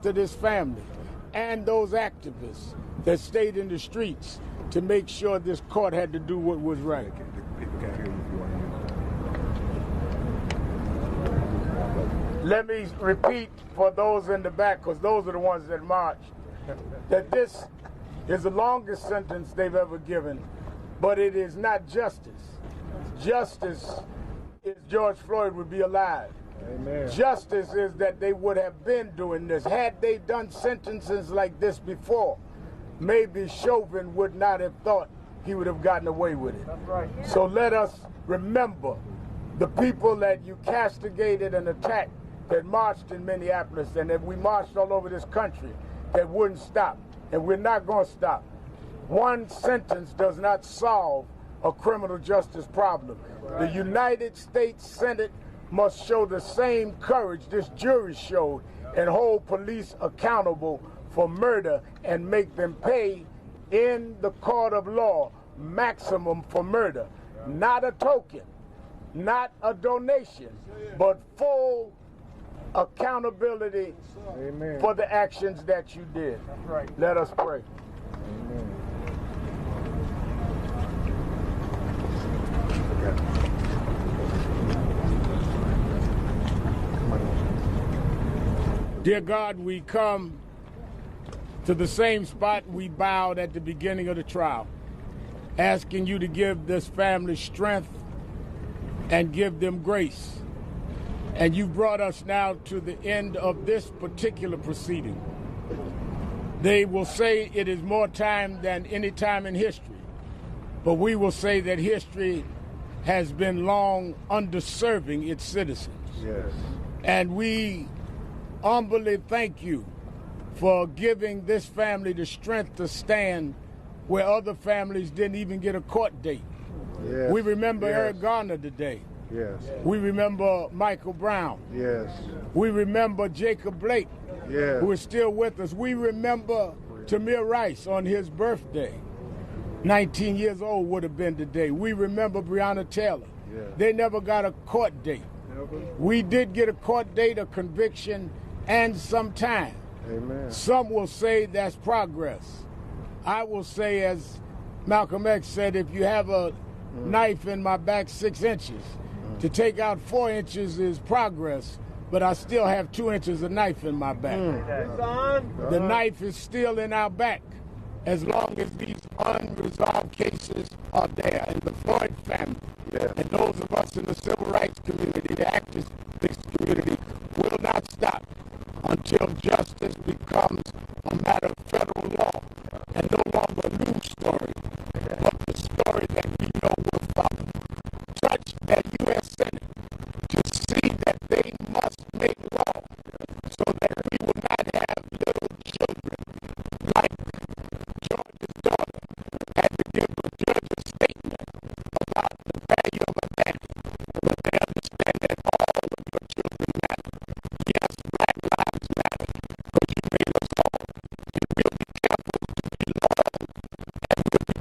to this family and those activists that stayed in the streets to make sure this court had to do what was right. Let me repeat for those in the back, because those are the ones that marched, that this is the longest sentence they've ever given, but it is not justice. Justice is George Floyd would be alive. Amen. Justice is that they would have been doing this. Had they done sentences like this before, maybe Chauvin would not have thought he would have gotten away with it. That's right. So let us remember the people that you castigated and attacked that marched in Minneapolis and that we marched all over this country that wouldn't stop. And we're not going to stop. One sentence does not solve a criminal justice problem. The United States Senate must show the same courage this jury showed and hold police accountable for murder and make them pay in the court of law maximum for murder. Not a token, not a donation, but full accountability. Amen. For the actions that you did. That's right. Let us pray. Amen. Dear God, we come to the same spot we bowed at the beginning of the trial, asking you to give this family strength and give them grace. And you've brought us now to the end of this particular proceeding. They will say it is more time than any time in history, but we will say that history has been long underserving its citizens. Yes. And we humbly thank you for giving this family the strength to stand where other families didn't even get a court date. Yes. We remember Eric Garner today. Yes. We remember Michael Brown. Yes. We remember Jacob Blake, who is still with us. We remember Tamir Rice on his birthday. 19 years old would have been today. We remember Breonna Taylor. Yes. They never got a court date. Never. We did get a court date, a conviction, and some time. Amen. Some will say that's progress. I will say, as Malcolm X said, if you have a knife in my back 6 inches, to take out 4 inches is progress, but I still have 2 inches of knife in my back. The knife is still in our back as long as these unresolved cases are there. And the Floyd family and those of us in the civil rights community, the activist community, will not stop until justice becomes a matter of federal law and no longer a news story, but the story that we know will follow. Touch that U.S. Senate to see that they must make law so that we will not have little children like George's daughter had to give a judge's statement about the value of a nanny, but they understand that all of your children matter. Yes, Black lives matter because you made us all. And we'll be careful to be loyal and we'll be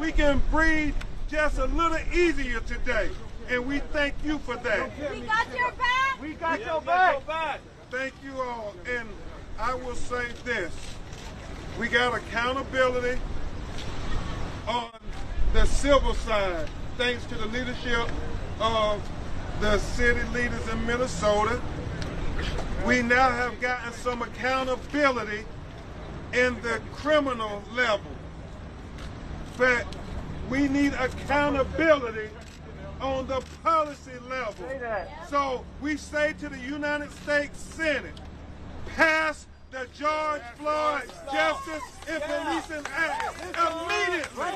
we can breathe just a little easier today. And we thank you for that. We got your back. We got your back. Thank you all. And I will say this. We got accountability on the civil side, thanks to the leadership of the city leaders in Minnesota. We now have gotten some accountability in the criminal level. But we need accountability on the policy level. So we say to the United States Senate, pass the George Floyd Justice and Policing Act immediately.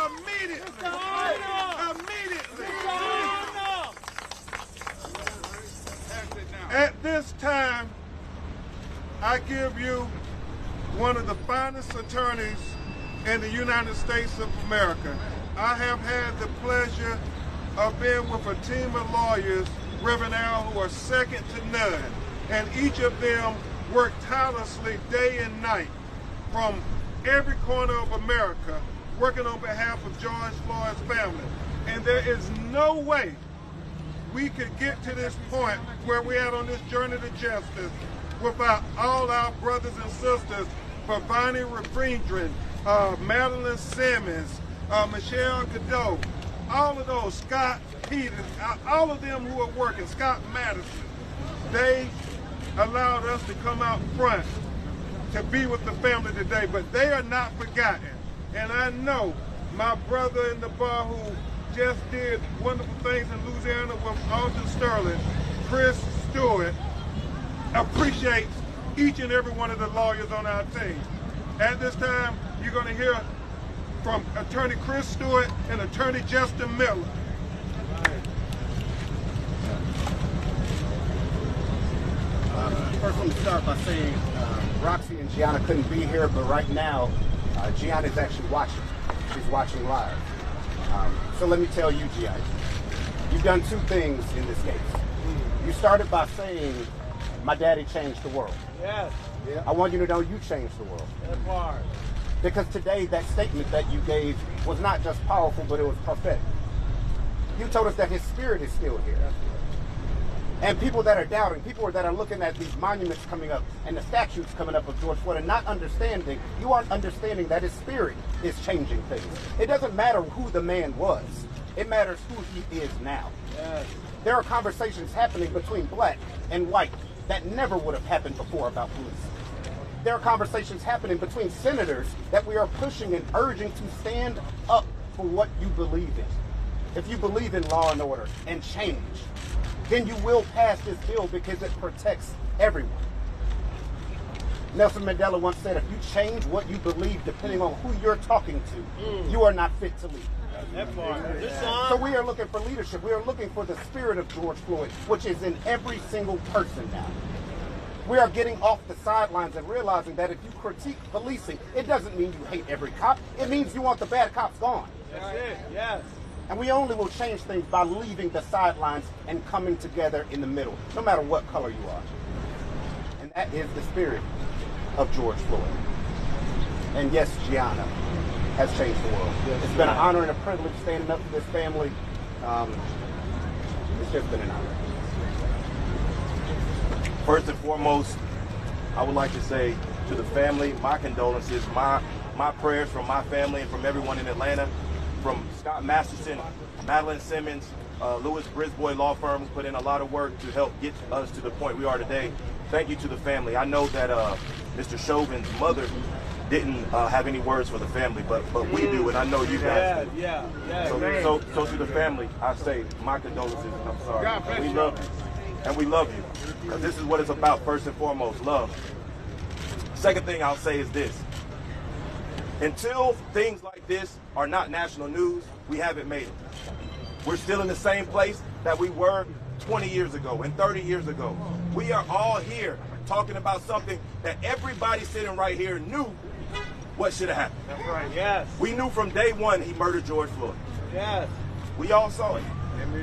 Immediately. At this time, I give you one of the finest attorneys in the United States of America. I have had the pleasure of being with a team of lawyers, Reverend Al, who are second to none. And each of them work tirelessly day and night from every corner of America, working on behalf of George Floyd's family. And there is no way we could get to this point where we're at on this journey to justice without all our brothers and sisters, Pavani Refriendren, Madeline Simmons, Michelle Cadeau, all of those, Scott Peters, all of them who are working, Scott Madison. They allowed us to come out front to be with the family today, but they are not forgotten. And I know my brother in the bar who just did wonderful things in Louisiana with Alton Sterling, Chris Stewart, appreciates each and every one of the lawyers on our team. At this time, you're going to hear from Attorney Chris Stewart and Attorney Justin Miller. First, let me start by saying Roxy and Gianna couldn't be here, but right now, Gianna is actually watching. She's watching live. So let me tell you, Gianna, you've done two things in this case. You started by saying, my daddy changed the world. Yes. Yeah. I want you to know you changed the world. That part. Because today, that statement that you gave was not just powerful, but it was prophetic. You told us that his spirit is still here. And people that are doubting, people that are looking at these monuments coming up and the statues coming up of George Floyd and not understanding, you aren't understanding that his spirit is changing things. It doesn't matter who the man was. It matters who he is now. Yes. There are conversations happening between black and white that never would have happened before about police. There are conversations happening between senators that we are pushing and urging to stand up for what you believe in. If you believe in law and order and change, then you will pass this bill because it protects everyone. Nelson Mandela once said, if you change what you believe depending on who you're talking to, you are not fit to lead. So we are looking for leadership. We are looking for the spirit of George Floyd, which is in every single person now. We are getting off the sidelines and realizing that if you critique policing, it doesn't mean you hate every cop. It means you want the bad cops gone. That's it, yes. And we only will change things by leaving the sidelines and coming together in the middle, no matter what color you are. And that is the spirit of George Floyd. And yes, Gianna has changed the world. Yes, it's been an honor and a privilege standing up for this family. It's just been an honor. First and foremost, I would like to say to the family, my condolences, my prayers from my family and from everyone in Atlanta, from Scott Masterson, Madeline Simmons, Louis Brisbois Law Firm, who put in a lot of work to help get us to the point we are today. Thank you to the family. I know that Mr. Chauvin's mother didn't have any words for the family, but we do, and I know you guys do. Yeah. So to the family, I say my condolences, and I'm sorry. We love you, and we love you. Because this is what it's about, first and foremost, love. Second thing I'll say is this. Until things like this are not national news, we haven't made it. We're still in the same place that we were 20 years ago and 30 years ago. We are all here talking about something that everybody sitting right here knew what should have happened. That's right, yes. We knew from day one he murdered George Floyd. Yes. We all saw it.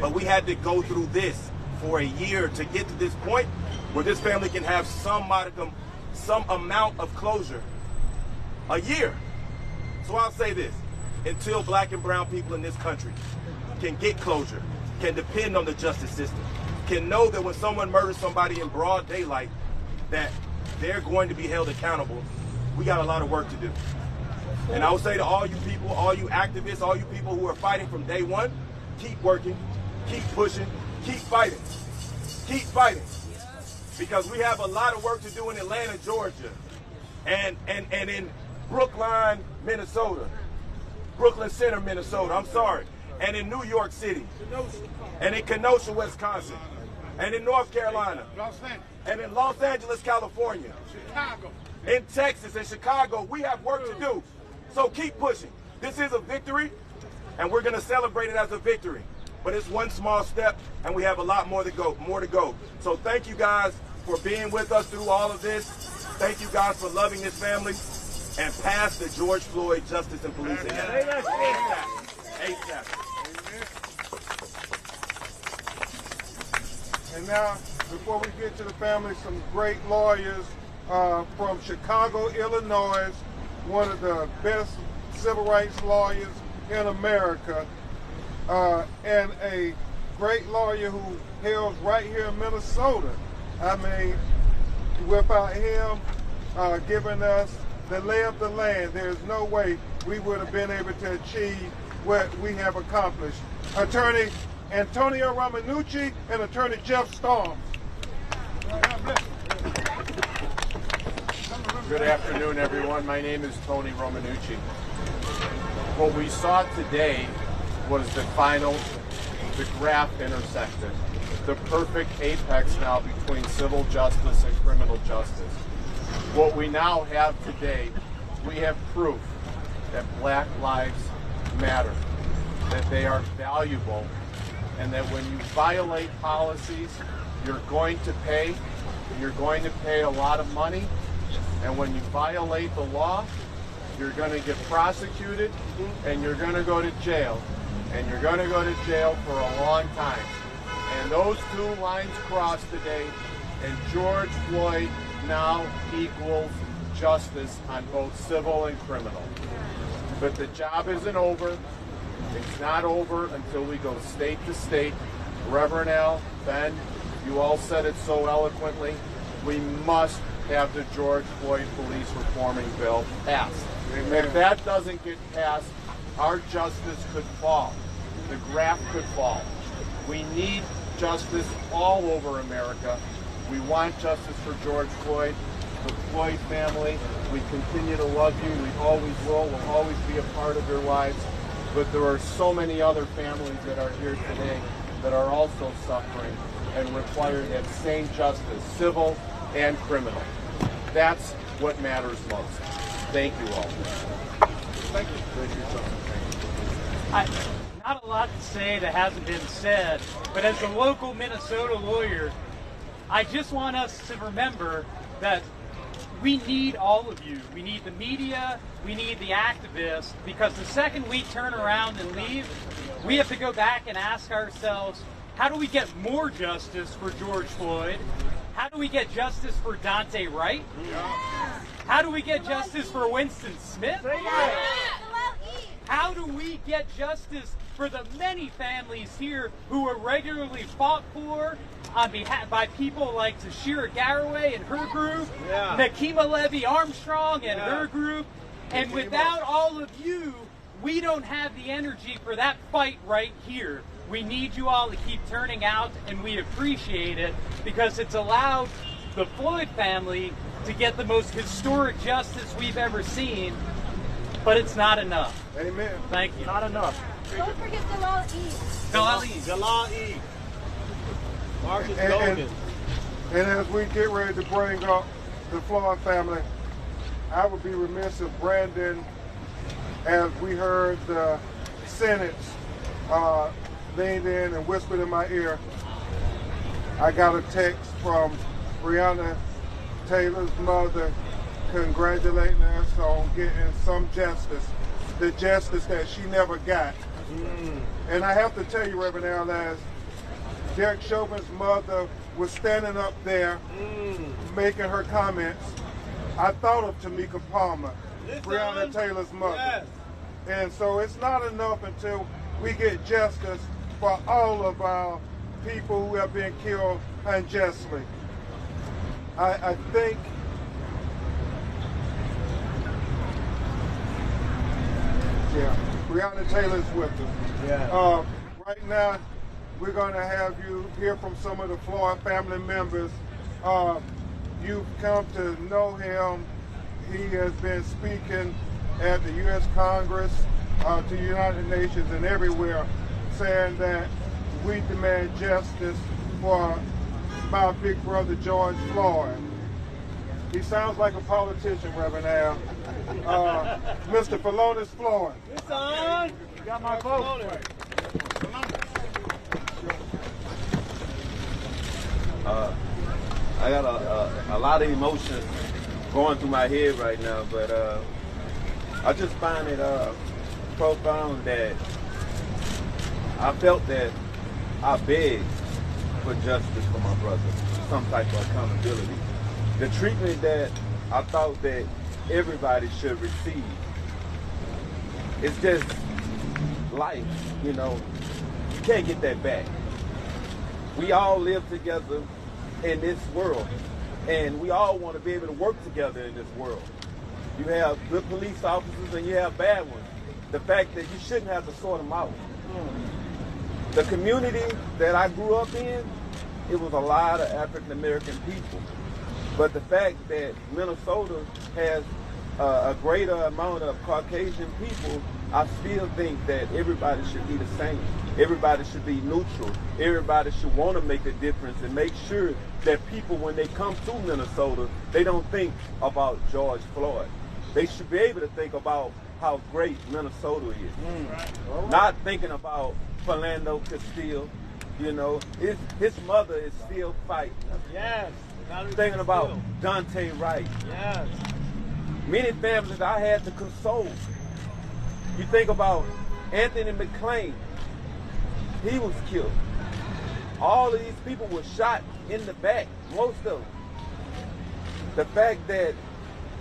But we had to go through this for a year to get to this point where this family can have some amount of closure. A year. So I'll say this. until black and brown people in this country can get closure, can depend on the justice system, can know that when someone murders somebody in broad daylight, that they're going to be held accountable, we got a lot of work to do. And I would say to all you people, all you activists, all you people who are fighting from day one, keep working, keep pushing, keep fighting. Keep fighting. Because we have a lot of work to do in Atlanta, Georgia, and in Brookline, Minnesota, Brooklyn Center, Minnesota, I'm sorry, and in New York City, and in Kenosha, Wisconsin, and in North Carolina, and in Los Angeles, California, Chicago, in Texas and Chicago. We have work to do. So keep pushing. This is a victory, and we're going to celebrate it as a victory. But it's one small step, and we have a lot more to go. So thank you guys for being with us through all of this. Thank you guys for loving this family, and pass the George Floyd Justice and Policing Act. ASAP. And now, before we get to the family, some great lawyers from Chicago, Illinois, one of the best civil rights lawyers in America, and a great lawyer who hails right here in Minnesota. I mean, without him giving us the lay of the land, there's no way we would have been able to achieve what we have accomplished. Attorney Antonio Romanucci and Attorney Jeff Storms. Good afternoon, everyone. My name is Tony Romanucci. What we saw today was the graph intersected, the perfect apex now between civil justice and criminal justice. What we now have today, we have proof that Black lives matter, that they are valuable, and that when you violate policies, you're going to pay a lot of money, and when you violate the law, you're going to get prosecuted, and you're going to go to jail, and you're going to go to jail for a long time. And those two lines cross today, and George Floyd now equals justice on both civil and criminal. But the job isn't over. It's not over until we go state to state. Reverend Al, Ben, you all said it so eloquently. We must have the George Floyd police reforming bill passed. Amen. If that doesn't get passed, our justice could fall. The graph could fall. We need justice all over America. We want justice for George Floyd, the Floyd family. We continue to love you. We always will. We'll always be a part of your lives. But there are so many other families that are here today that are also suffering and require that same justice, civil and criminal. That's what matters most. Thank you all. Thank you. Not a lot to say that hasn't been said, but as a local Minnesota lawyer, I just want us to remember that we need all of you. We need the media, we need the activists, because the second we turn around and leave, we have to go back and ask ourselves, how do we get more justice for George Floyd? How do we get justice for Dante Wright? How do we get justice for Winston Smith? How do we get justice for the many families here who are regularly fought for on behalf by people like Tashira Garraway and her group, Nakima Levy Armstrong and her group, and without all of you, we don't have the energy for that fight right here. We need you all to keep turning out, and we appreciate it because it's allowed the Floyd family to get the most historic justice we've ever seen, but it's not enough. Amen. Thank you. Not enough. Don't forget Jalal Eid. Jalal Eid. Jalal Eid. Marcus Logan. And as we get ready to bring up the Floyd family, I would be remiss if Brandon, as we heard the sentence leaned in and whispered in my ear, I got a text from Breonna Taylor's mother congratulating us on getting some justice, the justice that she never got. And I have to tell you, Reverend Al, as Derek Chauvin's mother was standing up there making her comments, I thought of Tamika Palmer, Breonna Taylor's mother. Yes. And so it's not enough until we get justice for all of our people who have been killed unjustly. I think Breonna Taylor's with us. Yeah. Right now, we're going to have you hear from some of the Floyd family members. You've come to know him. He has been speaking at the U.S. Congress, to the United Nations and everywhere, saying that we demand justice for my big brother George Floyd. He sounds like a politician, Reverend Al. Mr. Felonious Floyd. It's on. You got my vote. I got a lot of emotion going through my head right now, but I just find it profound that I felt that I begged for justice for my brother, some type of accountability. The treatment that I thought that everybody should receive, it's just life, you know. You can't get that back. We all live together in this world, and we all want to be able to work together in this world. You have good police officers and you have bad ones. The fact that you shouldn't have to sort them out. The community that I grew up in, it was a lot of African American people. But the fact that Minnesota has a greater amount of Caucasian people, I still think that everybody should be the same. Everybody should be neutral. Everybody should want to make a difference and make sure that people, when they come to Minnesota, they don't think about George Floyd. They should be able to think about how great Minnesota is. Not thinking about Philando Castile, you know. His mother is still fighting. Yes. Thinking about Dante Wright. Yes. Many families I had to console. You think about Anthony McClain. He was killed. All of these people were shot in the back, most of them. The fact that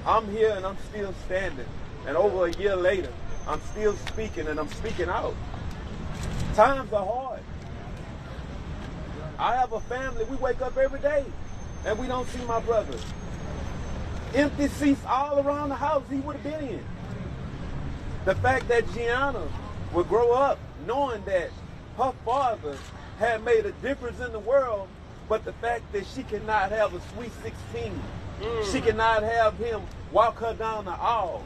I'm here and I'm still standing, and over a year later, I'm still speaking and I'm speaking out. Times are hard. I have a family, we wake up every day and we don't see my brother. Empty seats all around the house he would have been in. The fact that Gianna would grow up knowing that her father had made a difference in the world, but the fact that she cannot have a sweet 16, she cannot have him walk her down the aisle.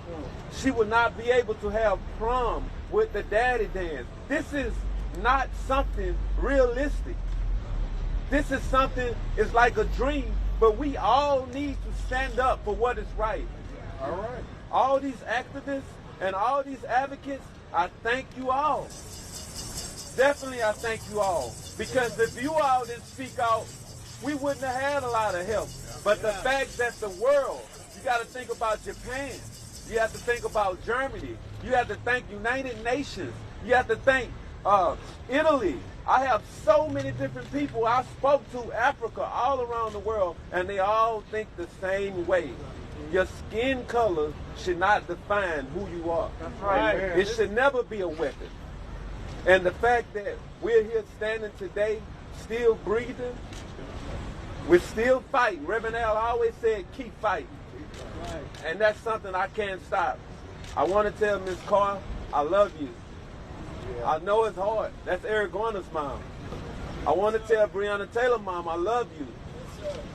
She would not be able to have prom with the daddy dance. This is not something realistic. This is something, it's like a dream, but we all need to stand up for what is right. All right. All these activists and all these advocates, I thank you all. Definitely I thank you all. Because if you all didn't speak out, we wouldn't have had a lot of help. But the fact that the world, you got to think about Japan. You have to think about Germany. You have to think United Nations. You have to think Italy. I have so many different people I spoke to, Africa, all around the world, and they all think the same way. Your skin color should not define who you are. That's right. It should never be a weapon. And the fact that we're here standing today, still breathing, we're still fighting. Reverend Al always said, keep fighting. Right. And that's something I can't stop. I want to tell Ms. Carr, I love you. Yeah. I know it's hard. That's Eric Garner's mom. I want to tell Breonna Taylor, mom, I love you.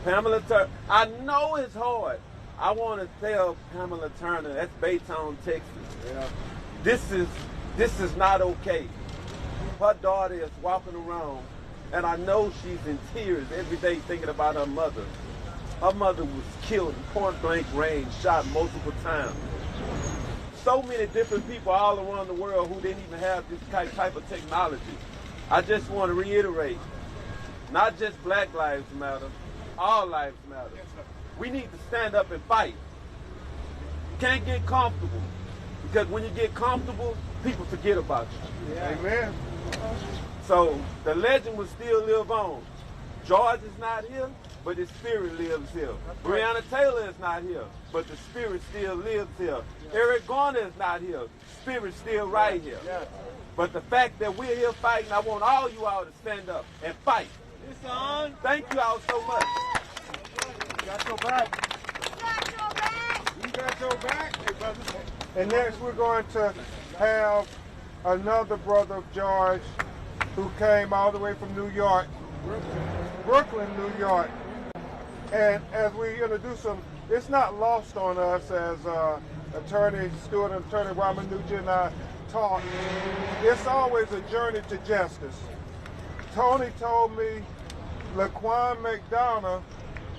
Pamela Turner, I know it's hard. I want to tell Pamela Turner, that's Baytown, Texas. Yeah. This is not okay. Her daughter is walking around, and I know she's in tears every day thinking about her mother. Her mother was killed in point-blank range, shot multiple times. So many different people all around the world who didn't even have this type of technology. I just want to reiterate, not just Black Lives Matter, all lives matter. We need to stand up and fight. You can't get comfortable, because when you get comfortable, people forget about you. Yeah. Amen. So the legend will still live on. George is not here. but the spirit lives here. Breonna Taylor is not here, but the spirit still lives here. Eric Garner is not here. Spirit still right here. But the fact that we're here fighting, I want all you all to stand up and fight. It's on. Thank you all so much. You got your back. You got your back. Hey, brother. And next we're going to have another brother of George who came all the way from New York, Brooklyn, New York. And as we introduce him, it's not lost on us as Attorney Stewart and Attorney Romanucci and I talk. It's always a journey to justice. Tony told me Laquan McDonough,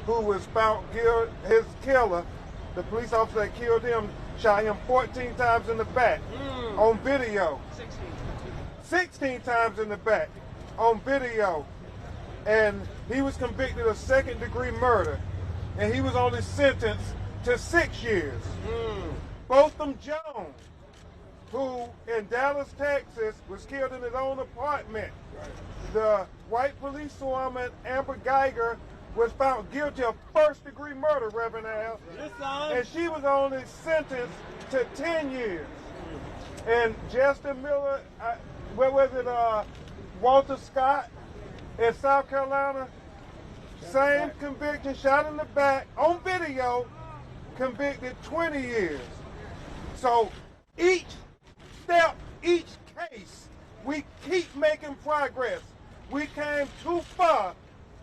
who was found guilty, his killer, the police officer that killed him, shot him 14 times in the back on video. 16 times in the back on video. And he was convicted of second-degree murder. And he was only sentenced to 6 years. Botham Jones, who in Dallas, Texas, was killed in his own apartment. The white policewoman, Amber Geiger, was found guilty of first-degree murder, Reverend Al. And she was only sentenced to 10 years. And Justin Miller, where was it, Walter Scott in South Carolina, same conviction, shot in the back, on video, convicted 20 years. So each step, each case, we keep making progress. We came too far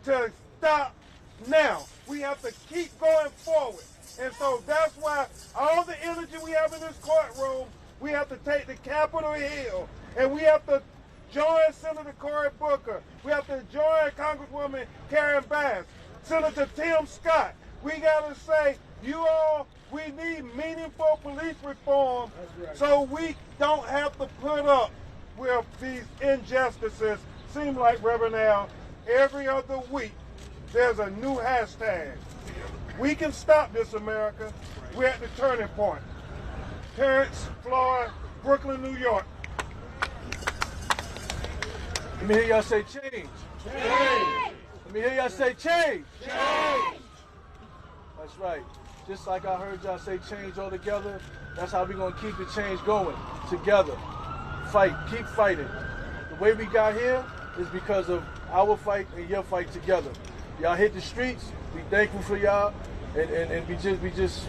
to stop now. We have to keep going forward. And so that's why all the energy we have in this courtroom, we have to take to Capitol Hill, and we have to join Senator Cory Booker. We have to join Congresswoman Karen Bass, Senator Tim Scott. We got to say, you all, we need meaningful police reform so we don't have to put up with these injustices. Seem like, Reverend Al, every other week there's a new hashtag. We can stop this, America. We're at the turning point. Terrence, Floyd, Brooklyn, New York. Let me hear y'all say change. Change. Let me hear y'all say change. Change. That's right. Just like I heard y'all say change all together, that's how we're going to keep the change going together. Fight. Keep fighting. The way we got here is because of our fight and your fight together. Y'all hit the streets. We thankful for y'all. And we just,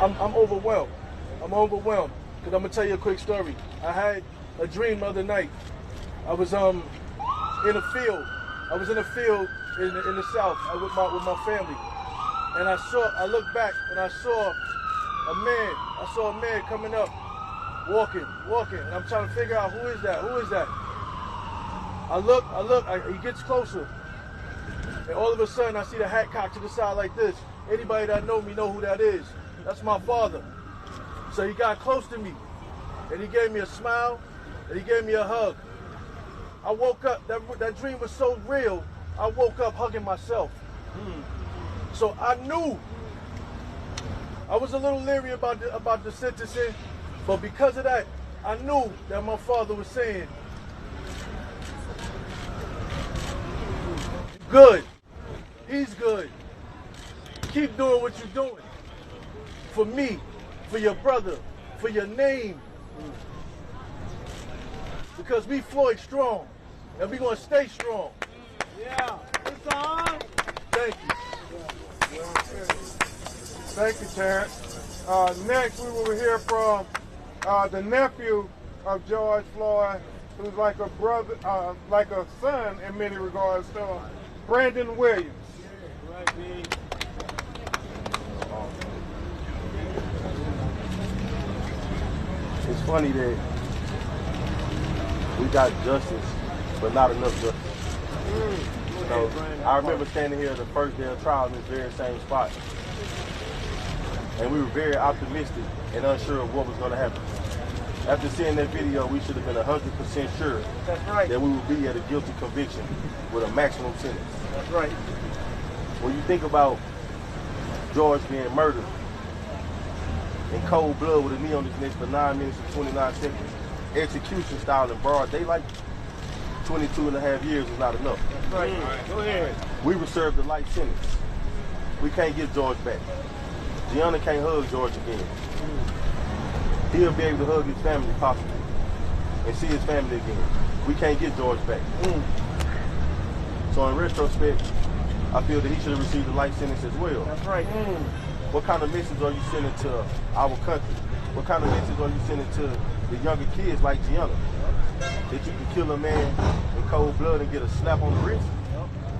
I'm overwhelmed. I'm overwhelmed. Because I'm going to tell you a quick story. I had a dream the other night. I was in a field. I was in a field in the South with my family. And I looked back and I saw a man coming up, walking. And I'm trying to figure out who is that? I look, he gets closer. And all of a sudden I see the hat cocked to the side like this. Anybody that know me know who that is. That's my father. So he got close to me and he gave me a smile and he gave me a hug. I woke up, that dream was so real, I woke up hugging myself. So I knew, I was a little leery about the sentencing, but because of that, I knew that my father was saying, good, he's good. Keep doing what you're doing. For me, for your brother, for your name. Because we Floyd strong, and we're going to stay strong. Yeah, it's on. Thank you. Thank you, Terrence. Next, we will hear from the nephew of George Floyd, who's like a brother, like a son in many regards to him, Brandon Williams. It's funny that we got justice, but not enough justice. You know, I remember standing here the first day of trial in this very same spot. And we were very optimistic and unsure of what was going to happen. After seeing that video, we should have been 100% sure that we would be at a guilty conviction with a maximum sentence. That's right. When you think about George being murdered in cold blood with a knee on his neck for 9 minutes and 29 seconds, execution style in broad daylight, 22 and a half years was not enough. That's right. Go ahead. We were served a life sentence. We can't get George back. Gianna can't hug George again. He'll be able to hug his family possibly and see his family again. We can't get George back. So in retrospect, I feel that he should have received a life sentence as well. That's right. What kind of message are you sending to our country? What kind of message are you sending to the younger kids like Gianna? That you can kill a man in cold blood and get a slap on the wrist?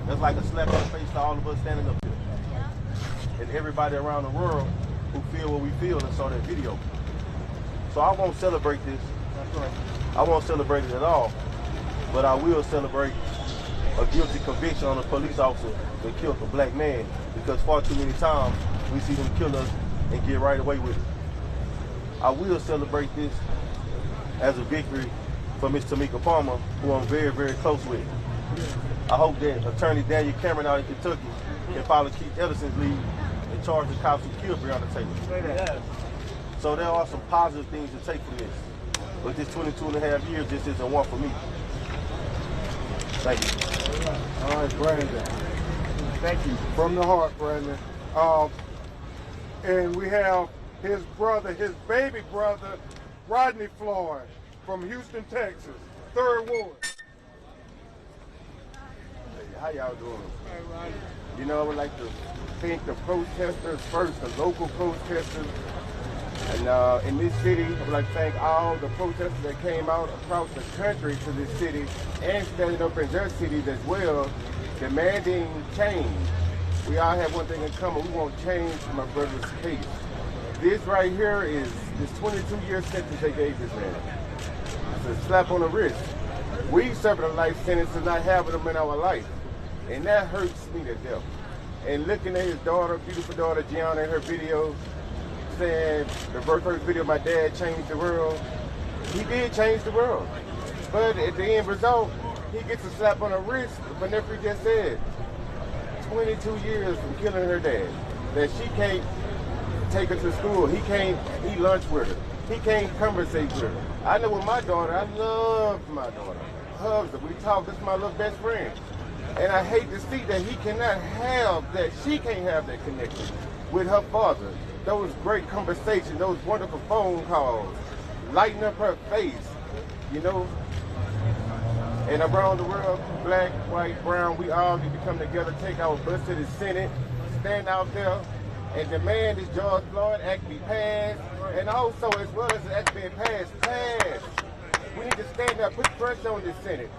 That's like a slap in the face to all of us standing up here. And everybody around the world who feel what we feel and saw that video. So I won't celebrate this. That's right. I won't celebrate it at all. But I will celebrate a guilty conviction on a police officer that killed a black man, because far too many times we see them kill us and get right away with it. I will celebrate this as a victory for Miss Tamika Palmer, who I'm very, very close with. I hope that Attorney Daniel Cameron out in Kentucky can follow Keith Ellison's lead and charge the cops who killed Breonna Taylor. So there are some positive things to take from this. But this 22 and a half years just isn't one for me. Thank you. All right, Brandon. Thank you. From the heart, Brandon. And we have his brother, his baby brother, Rodney Floyd, from Houston, Texas, 3rd Ward. Hey, how y'all doing? You know, I would like to thank the protesters first, the local protesters. And in this city, I would like to thank all the protesters that came out across the country to this city and standing up in their cities as well, demanding change. We all have one thing in common. We want change for my brother's case. This right here is this 22-year sentence they gave this man. It's a slap on the wrist. We serving a life sentence and not having them in our life. And that hurts me to death. And looking at his daughter, beautiful daughter, Gianna, in her video, saying the first video, my dad changed the world. He did change the world. But at the end result, he gets a slap on the wrist. But Nefri just said, 22 years from killing her dad, that she can't take her to school. He can't eat lunch with her. He can't conversate with her. I know with my daughter, I love my daughter. Hugs her. We talk. This is my little best friend. And I hate to see that he cannot have that, she can't have that connection with her father. Those great conversations, those wonderful phone calls, lighting up her face, you know. And around the world, black, white, brown, we all need to come together, take our bus to the Senate, stand out there, and demand this George Floyd Act be passed, and also as well as the act being passed. We need to stand up, put pressure on the Senate.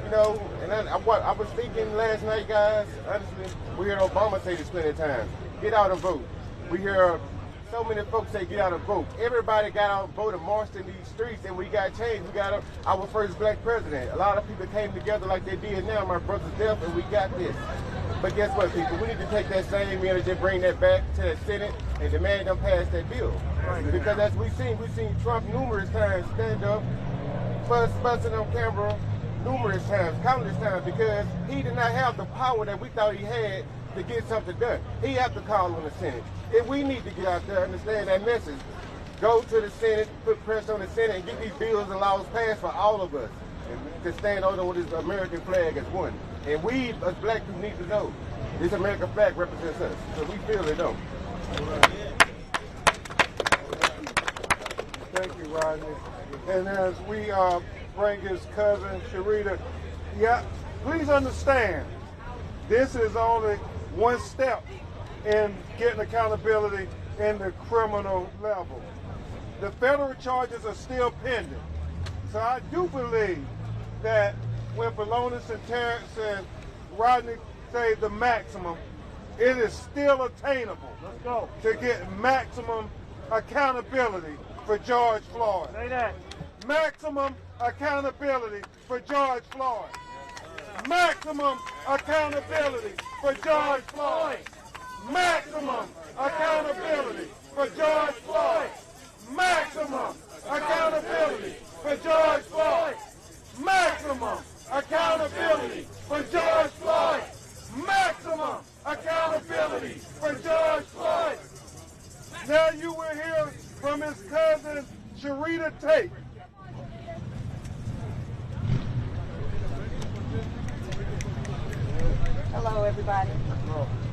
You know, and I was thinking last night, guys, honestly, we heard Obama say this plenty of times, get out and vote. We hear so many folks say get out and vote. Everybody got out and voted, marched in these streets, and we got change. We got our first black president. A lot of people came together like they did now, my brother's death, and we got this. But guess what, people? We need to take that same energy and bring that back to the Senate and demand them pass that bill. Because as we've seen Trump numerous times stand up, fussing on camera numerous times, countless times, because he did not have the power that we thought he had to get something done. He had to call on the Senate. If we need to get out there, understand that message. Go to the Senate, put pressure on the Senate, and get these bills and laws passed for all of us. And to stand on with this American flag as one. And we, as black people, need to know this American flag represents us. So we feel it, though. Thank you, Rodney. And as we bring his cousin, Sharita, please understand, this is only one step in getting accountability in the criminal level. The federal charges are still pending. So I do believe that when Pelonis and Terrence and Rodney say the maximum, it is still attainable to get maximum accountability for George Floyd. Say that. Maximum accountability for George Floyd. Maximum accountability for George Floyd. Maximum accountability for George Floyd. Maximum accountability for George Floyd. Maximum accountability for George Floyd. Maximum accountability for George Floyd. Now you will hear from his cousin, Sharita Tate. Hello, everybody.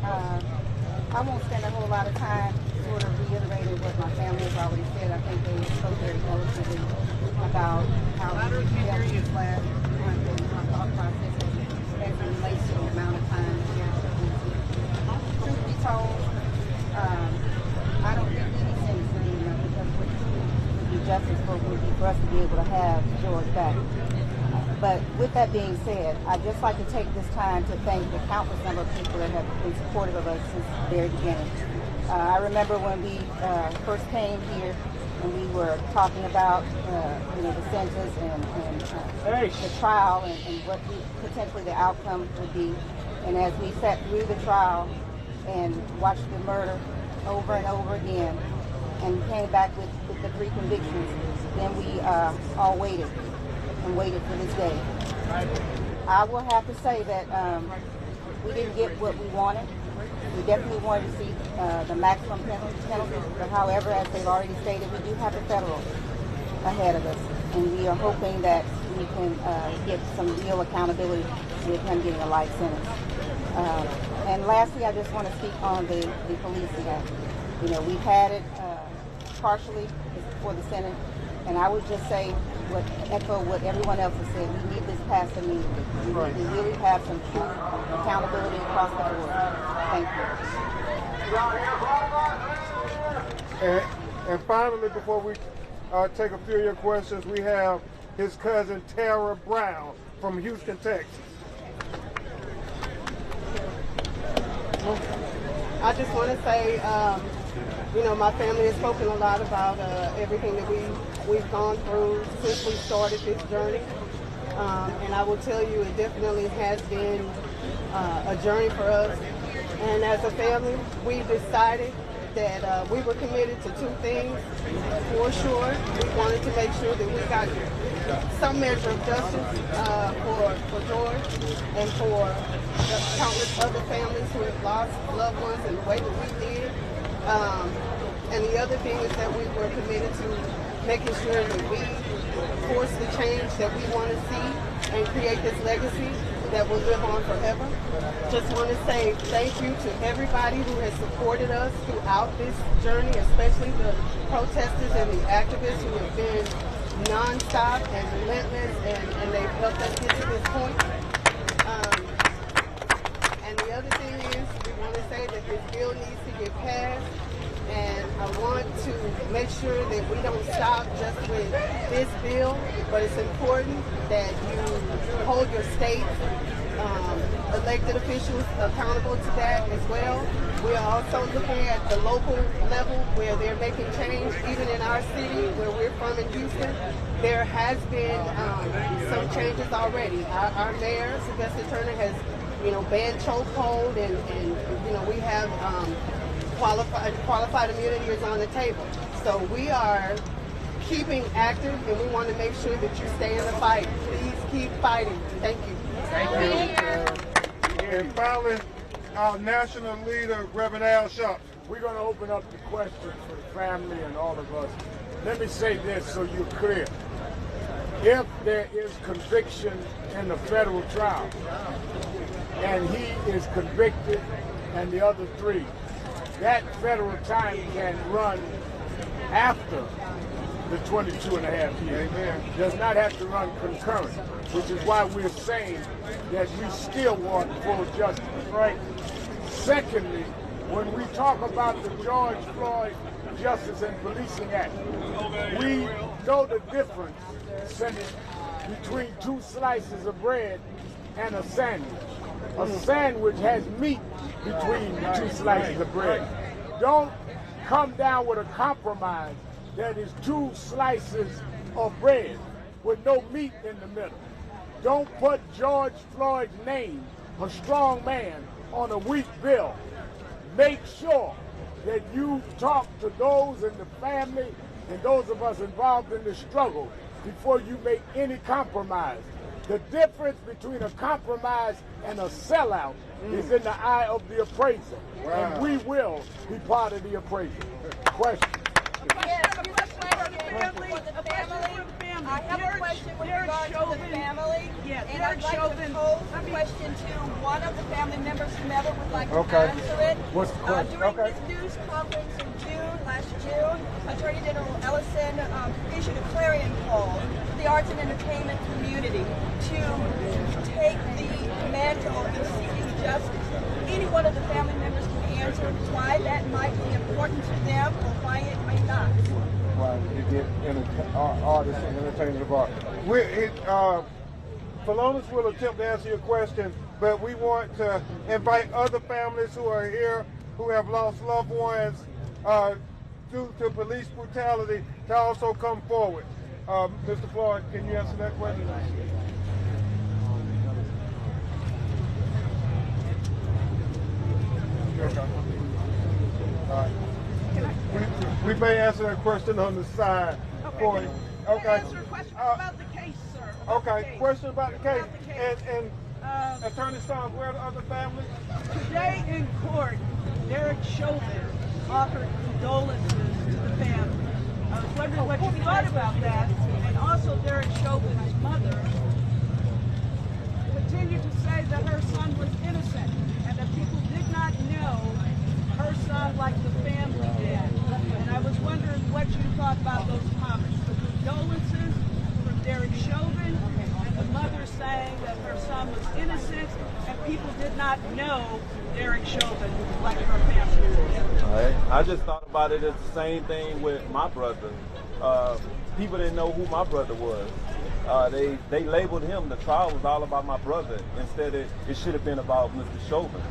I won't spend a whole lot of time sort of reiterating what my family has already said. I think they spoke very eloquently about how we felt this last month and my thought process as it relates to the amount of time that we have to do. Truth be told, I don't think any sin is good enough because what would be justice for would be for us to be able to have George back. But with that being said, I'd just like to take this time to thank the countless number of people that have been supportive of us since the very beginning. I remember when we first came here and we were talking about the sentence and the trial and what potentially the outcome would be. And as we sat through the trial and watched the murder over and over again and came back with the 3 convictions, then we all waited and waited for this day. I will have to say that we didn't get what we wanted. We definitely wanted to see the maximum penalty, but however, as they've already stated, we do have the federal ahead of us, and we are hoping that we can get some real accountability with him getting a life sentence. And lastly, I just want to speak on the policing act. You know, we've had it partially for the Senate, and I would just say, echo what everyone else has said. We need this passed immediately. We really have some true accountability across the board. Thank you. And finally, before we take a few of your questions, we have his cousin Tara Brown from Houston, Texas. I just want to say, my family has spoken a lot about everything that we've gone through since we started this journey. And I will tell you, it definitely has been a journey for us. And as a family, we decided that we were committed to 2 things. For sure, we wanted to make sure that we got some measure of justice for George and for the countless other families who have lost loved ones in the way that we did. And the other thing is that we were committed to making sure that we force the change that we want to see and create this legacy that will live on forever. Just want to say thank you to everybody who has supported us throughout this journey, especially the protesters and the activists who have been nonstop and relentless, and they've helped us get to this point. And the other thing is, we want to say that this bill needs to get passed. And I want to make sure that we don't stop just with this bill, but it's important that you hold your state elected officials accountable to that as well. We are also looking at the local level where they're making change, even in our city where we're from in Houston. There has been some changes already. Our mayor, Sylvester Turner, has banned chokehold, and we have qualified immunity is on the table. So we are keeping active, and we want to make sure that you stay in the fight. Please keep fighting. Thank you. Thank you. And finally, our national leader, Reverend Al Sharpton. We're going to open up the questions for the family and all of us. Let me say this so you're clear. If there is conviction in the federal trial, and he is convicted and the other 3, that federal time can run after the 22 and a half years. Amen. Does not have to run concurrent, which is why we're saying that we still want full justice. Right. Secondly, when we talk about the George Floyd Justice and Policing Act, we know the difference, Senator, between 2 slices of bread and a sandwich. A sandwich has meat between the 2 slices of bread. Don't come down with a compromise that is 2 slices of bread with no meat in the middle. Don't put George Floyd's name, a strong man, on a weak bill. Make sure that you talk to those in the family and those of us involved in the struggle before you make any compromise. The difference between a compromise and a sellout is in the eye of the appraiser. Wow. And we will be part of the appraisal. Question. I have a question with regard to the family, and I'd like to pose a question to one of the family members who never would like to answer it. What's the question? During this news conference in last June, Attorney General Ellison issued a clarion call to the arts and entertainment community to take the mantle in seeking justice. Any one of the family members can answer why that might be important to them or why it may not. Why you get artists and entertainers of art. Philonis will attempt to answer your question, but we want to invite other families who are here who have lost loved ones due to police brutality to also come forward. Mr. Floyd, can you answer that question? Okay. All right. We may answer that question on the side for you. Okay. Answer a question about the case, sir. Okay. Question about the case. And Attorney Storms, where are the other families? Today in court, Derek Chauvin offered condolences to the family. I was wondering what you thought about that. And also Derek Chauvin's mother continued to say that her son was innocent and that people did not know her son like the family did. And I was wondering what you thought about those comments. The condolences from Derek Chauvin and the mother saying that her son was innocent and people did not know Derek Chauvin like her family did. I just thought about it as the same thing with my brother. People didn't know who my brother was. They labeled him. The trial was all about my brother. Instead, it should have been about Mr. Chauvin.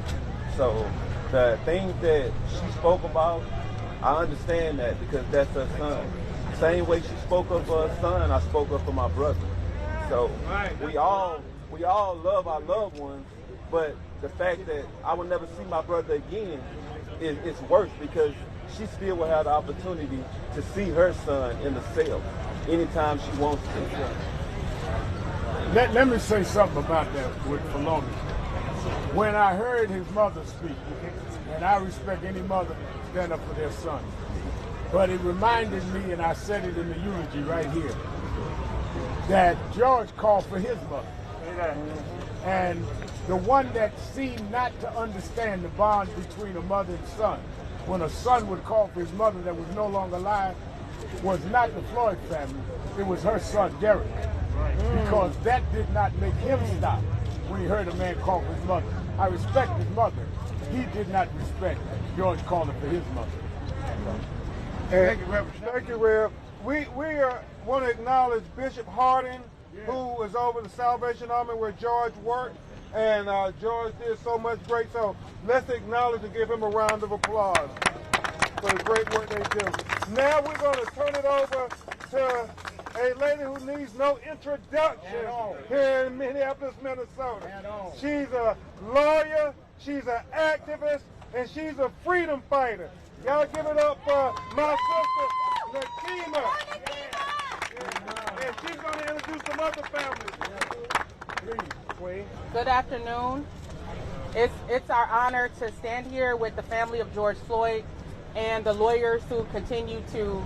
So the things that she spoke about, I understand that because that's her son. Same way she spoke up for her son, I spoke up for my brother. So we all love our loved ones, but the fact that I will never see my brother again is worse because she still will have the opportunity to see her son in the cell anytime she wants to. Let me say something about that with Philonis. When I heard his mother speak, and I respect any mother stand up for their son, but it reminded me, and I said it in the eulogy right here, that George called for his mother. And the one that seemed not to understand the bond between a mother and son, when a son would call for his mother that was no longer alive, was not the Floyd family, it was her son, Derek. Because that did not make him stop when he heard a man call for his mother. I respect his mother. He did not respect George calling for his mother. Thank you, Rev. Thank you, Rev. We want to acknowledge Bishop Harding, who was over the Salvation Army where George worked, and George did so much great. So let's acknowledge and give him a round of applause for the great work they do. Now we're going to turn it over to a lady who needs no introduction here in Minneapolis, Minnesota. She's a lawyer, she's an activist, and she's a freedom fighter. Y'all give it up for my sister, Nakima. And she's going to introduce some other families. Please, Queen. Good afternoon. It's our honor to stand here with the family of George Floyd and the lawyers who continue to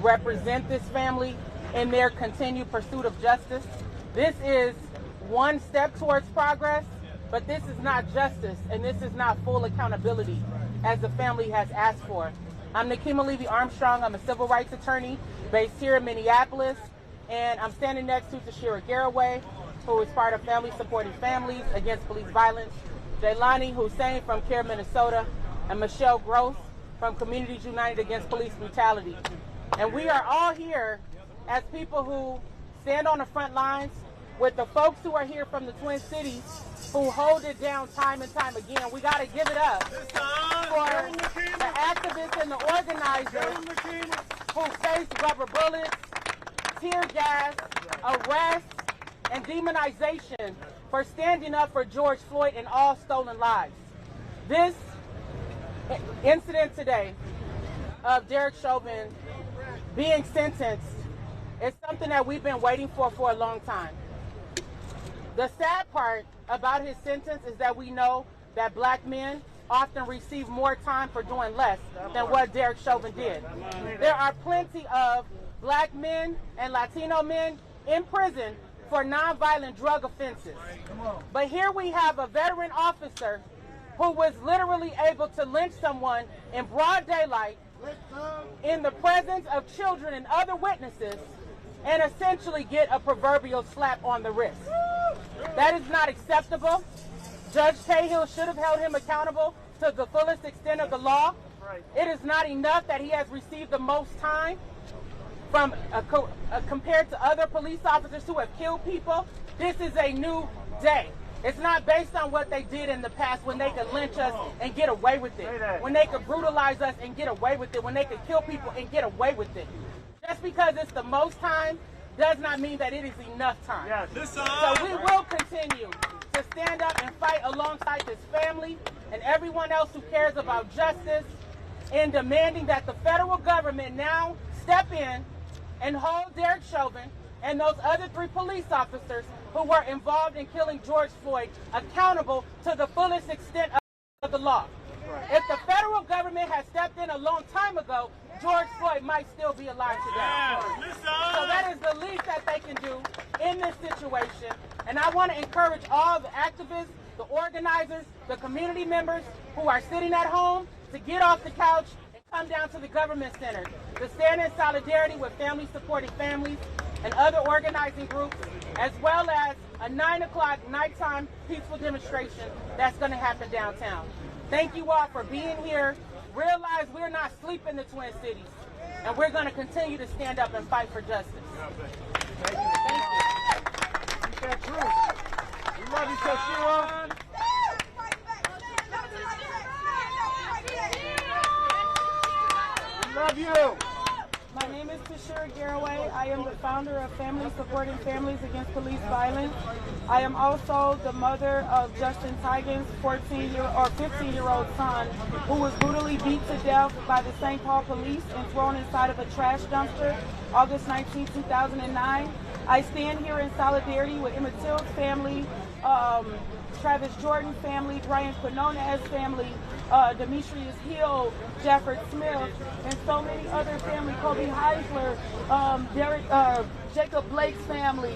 represent this family in their continued pursuit of justice. This is one step towards progress, but this is not justice, and this is not full accountability as the family has asked for. I'm Nakima Levy-Armstrong. I'm a civil rights attorney based here in Minneapolis, and I'm standing next to Tashira Garraway, who is part of Family Supporting Families Against Police Violence, Jaylani Hussein from CARE Minnesota, and Michelle Gross from Communities United Against Police Brutality. And we are all here as people who stand on the front lines with the folks who are here from the Twin Cities who hold it down time and time again. We got to give it up for the activists and the organizers who face rubber bullets, tear gas, arrests, and demonization for standing up for George Floyd and all stolen lives. This incident today of Derek Chauvin being sentenced is something that we've been waiting for a long time. The sad part about his sentence is that we know that black men often receive more time for doing less than what Derek Chauvin did. There are plenty of black men and Latino men in prison for nonviolent drug offenses. But here we have a veteran officer who was literally able to lynch someone in broad daylight in the presence of children and other witnesses and essentially get a proverbial slap on the wrist. That is not acceptable. Judge Cahill should have held him accountable to the fullest extent of the law. It is not enough that he has received the most time from compared to other police officers who have killed people. This is a new day. It's not based on what they did in the past when they could lynch us and get away with it, when they could brutalize us and get away with it, when they could kill people and get away with it. Just because it's the most time does not mean that it is enough time. So we will continue to stand up and fight alongside this family and everyone else who cares about justice in demanding that the federal government now step in and hold Derek Chauvin and those other 3 police officers who were involved in killing George Floyd accountable to the fullest extent of the law. If the federal government had stepped in a long time ago, George Floyd might still be alive today. So that is the least that they can do in this situation. And I want to encourage all the activists, the organizers, the community members who are sitting at home to get off the couch and come down to the government center to stand in solidarity with Families Supporting Families and other organizing groups, as well as a 9 o'clock nighttime peaceful demonstration that's going to happen downtown. Thank you all for being here. Realize we're not asleep in the Twin Cities, and we're going to continue to stand up and fight for justice. Thank you. Keep that true. We love you, Chauvin. We love you. My name is Tashira Garraway. I am the founder of Families Supporting Families Against Police Violence. I am also the mother of Justin Tigan's 15-year-old son, who was brutally beat to death by the St. Paul police and thrown inside of a trash dumpster August 19, 2009. I stand here in solidarity with Emmett Till's family, Travis Jordan family, Brian Quinones family, Demetrius Hill, Jafford Smith, and so many other families, Kobe Heisler, Jacob Blake's family,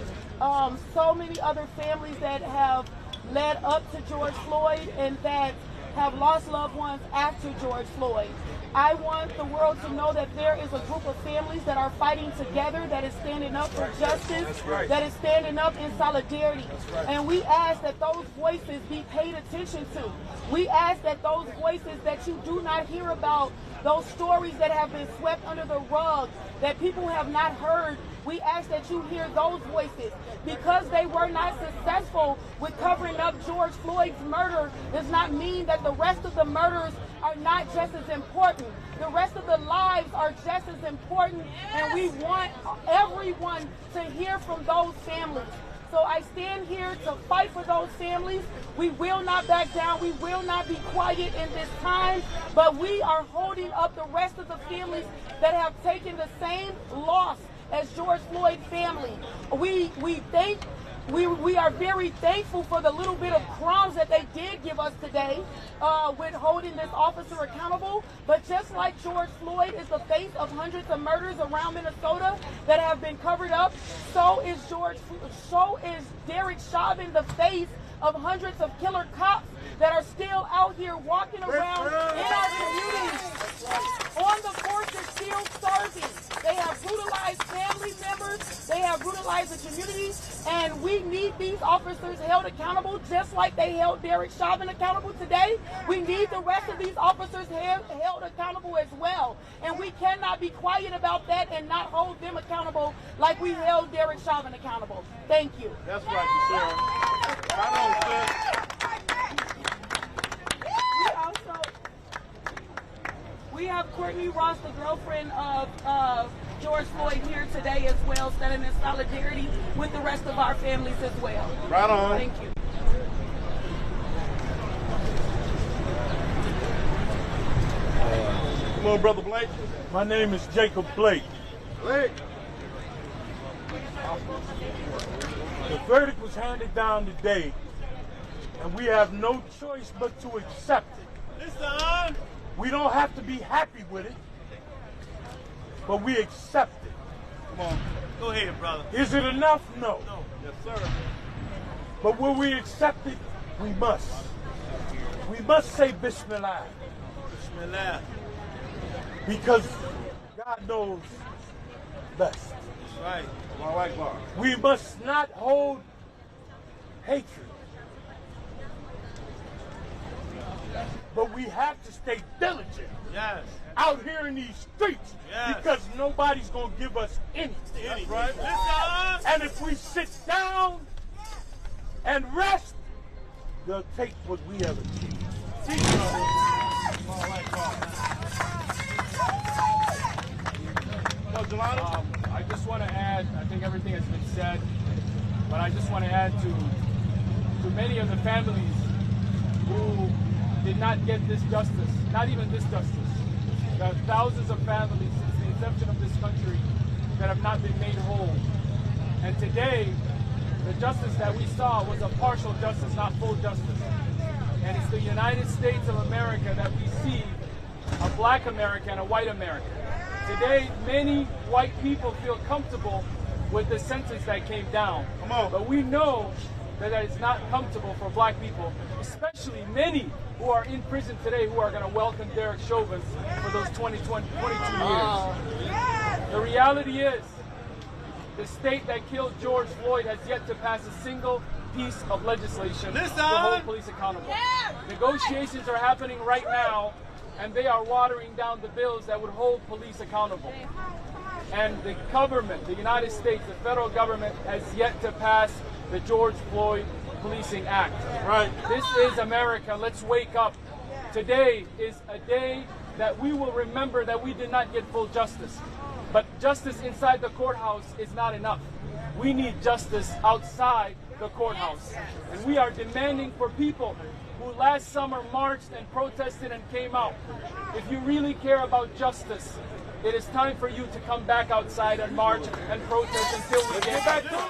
so many other families that have led up to George Floyd and that have lost loved ones after George Floyd. I want the world to know that there is a group of families that are fighting together, that is standing up for justice, that is standing up in solidarity. And we ask that those voices be paid attention to. We ask that those voices that you do not hear about, those stories that have been swept under the rug, that people have not heard, we ask that you hear those voices. Because they were not successful with covering up George Floyd's murder does not mean that the rest of the murders are not just as important. The rest of the lives are just as important, and we want everyone to hear from those families. So I stand here to fight for those families. We will not back down. We will not be quiet in this time, but we are holding up the rest of the families that have taken the same loss as George Floyd family. We are very thankful for the little bit of crumbs that they did give us today with holding this officer accountable. But just like George Floyd is the face of hundreds of murders around Minnesota that have been covered up, so is Derek Chauvin the face of hundreds of killer cops that are still out here walking around in our communities on the forces, still serving. They have brutalized family members. They have brutalized the community. And we need these officers held accountable just like they held Derek Chauvin accountable today. We need the rest of these officers held accountable as well. And we cannot be quiet about that and not hold them accountable like we held Derek Chauvin accountable. Thank you. That's right, Sarah. Right on, We have Courtney Ross, the girlfriend of George Floyd, here today as well, standing in solidarity with the rest of our families as well. Right on. Thank you. Come on, Brother Blake. My name is Jacob Blake. Blake. The verdict was handed down today, and we have no choice but to accept it. Listen. We don't have to be happy with it, but we accept it. Come on. Go ahead, brother. Is it enough? No. No. Yes, sir. But when we accept it, we must. We must say Bismillah. Bismillah. Because God knows best. That's right. We must not hold hatred. But we have to stay diligent. Yes. Out here in these streets. Yes. Because nobody's going to give us anything. That's right. Listen. And if we sit down and rest, they'll take what we have achieved. I just want to add, I think everything has been said, but I just want to add to many of the families who did not get this justice, not even this justice. There are thousands of families since the inception of this country that have not been made whole. And today, the justice that we saw was a partial justice, not full justice. And it's the United States of America that we see a black America and a white America. Today, many white people feel comfortable with the sentence that came down. Come on. But we know that it's not comfortable for black people, especially many who are in prison today who are going to welcome Derek Chauvin for those 22 years. The reality is, the state that killed George Floyd has yet to pass a single piece of legislation to hold police accountable. Yeah. Negotiations are happening right now, and they are watering down the bills that would hold police accountable. And the government, the United States, the federal government, has yet to pass the George Floyd Policing Act. Right. This is America. Let's wake up. Today is a day that we will remember that we did not get full justice. But justice inside the courthouse is not enough. We need justice outside the courthouse. And we are demanding for people who last summer marched and protested and came out. If you really care about justice, it is time for you to come back outside and march and protest until we get back to it.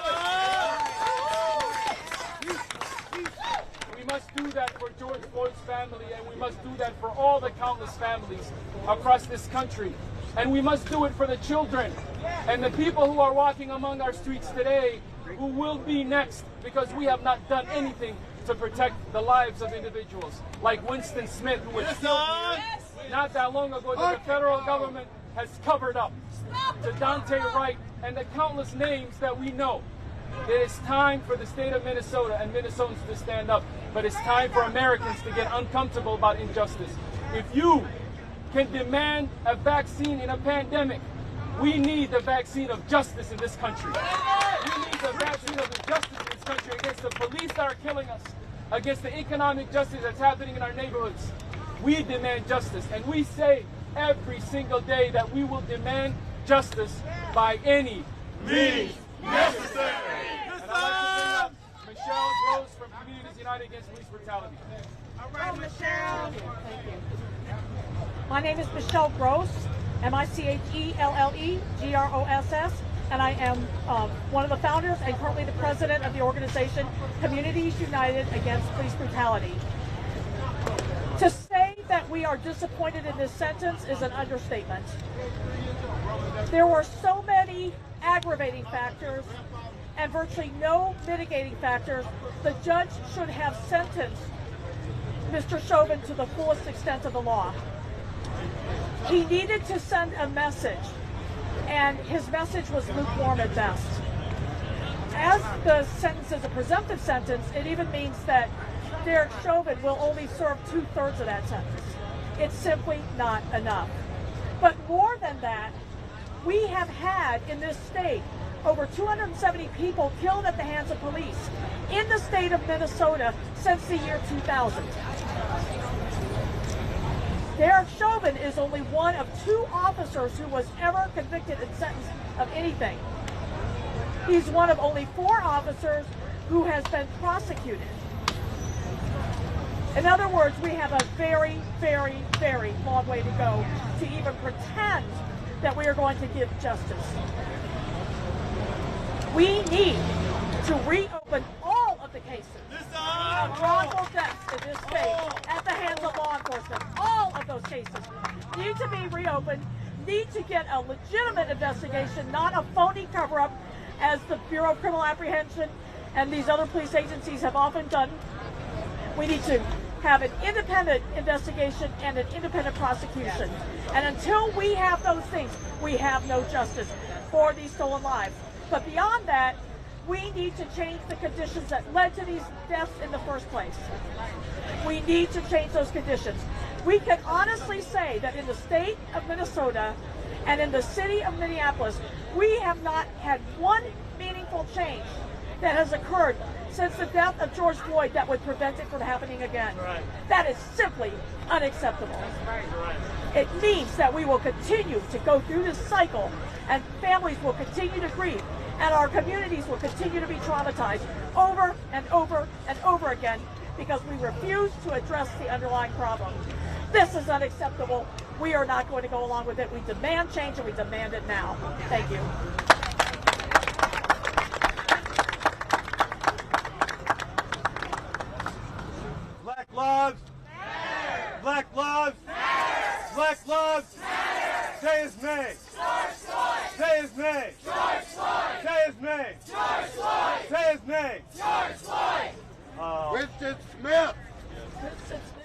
We must do that for George Floyd's family, and we must do that for all the countless families across this country. And we must do it for the children and the people who are walking among our streets today, who will be next, because we have not done anything to protect the lives of individuals like Winston Smith, who was killed here not that long ago, that the federal government has covered up, to Dante Wright and the countless names that we know. It is time for the state of Minnesota and Minnesotans to stand up, but it's time for Americans to get uncomfortable about injustice. If you can demand a vaccine in a pandemic, we need the vaccine of justice in this country. We need the vaccine of the justice in this country against the police that are killing us, against the economic justice that's happening in our neighborhoods. We demand justice, and we say every single day that we will demand justice by any means necessary. And I'd like to bring up Michelle Rose from Communities United Against Police Brutality. All right, Michelle. Thank you. My name is Michelle Gross, MICHELLE-GROSS, and I am one of the founders and currently the president of the organization Communities United Against Police Brutality. To say that we are disappointed in this sentence is an understatement. There were so many aggravating factors and virtually no mitigating factors. The judge should have sentenced Mr. Chauvin to the fullest extent of the law. He needed to send a message, and his message was lukewarm at best. As the sentence is a presumptive sentence, it even means that Derek Chauvin will only serve 2/3 of that sentence. It's simply not enough. But more than that, we have had in this state over 270 people killed at the hands of police in the state of Minnesota since the year 2000. Derek Chauvin is only one of 2 officers who was ever convicted and sentenced of anything. He's one of only 4 officers who has been prosecuted. In other words, we have a very, very, very long way to go to even pretend that we are going to give justice. We need to reopen all of the cases of wrongful deaths in this state at the hands levels of law enforcement, all of those cases need to be reopened, need to get a legitimate investigation, not a phony cover-up as the Bureau of Criminal Apprehension and these other police agencies have often done. We need to have an independent investigation and an independent prosecution. And until we have those things, we have no justice for these stolen lives. But beyond that, we need to change the conditions that led to these deaths in the first place. We need to change those conditions. We can honestly say that in the state of Minnesota and in the city of Minneapolis, we have not had one meaningful change that has occurred since the death of George Floyd that would prevent it from happening again. Right. That is simply unacceptable. Right. It means that we will continue to go through this cycle, and families will continue to grieve, and our communities will continue to be traumatized over and over and over again because we refuse to address the underlying problem. This is unacceptable. We are not going to go along with it. We demand change, and we demand it now. Thank you. Black lives. Black lives. Black lives. Say his name. Say his name. Say his name. Say his name. Winston Smith.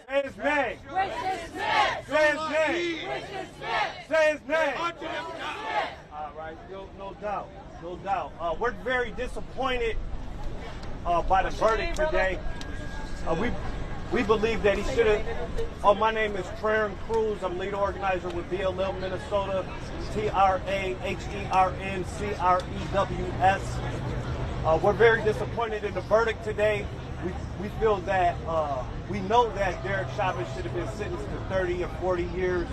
Say his name. Winston Smith. Say his name. Winston Smith. Say his name. All right, no doubt, no doubt. We're very disappointed by the verdict today. We believe that he should have. My name is Trern Cruz. I'm lead organizer with BLM Minnesota. TRAHERNCREWS. We're very disappointed in the verdict today. We feel that we know that Derek Chauvin should have been sentenced to 30 or 40 years.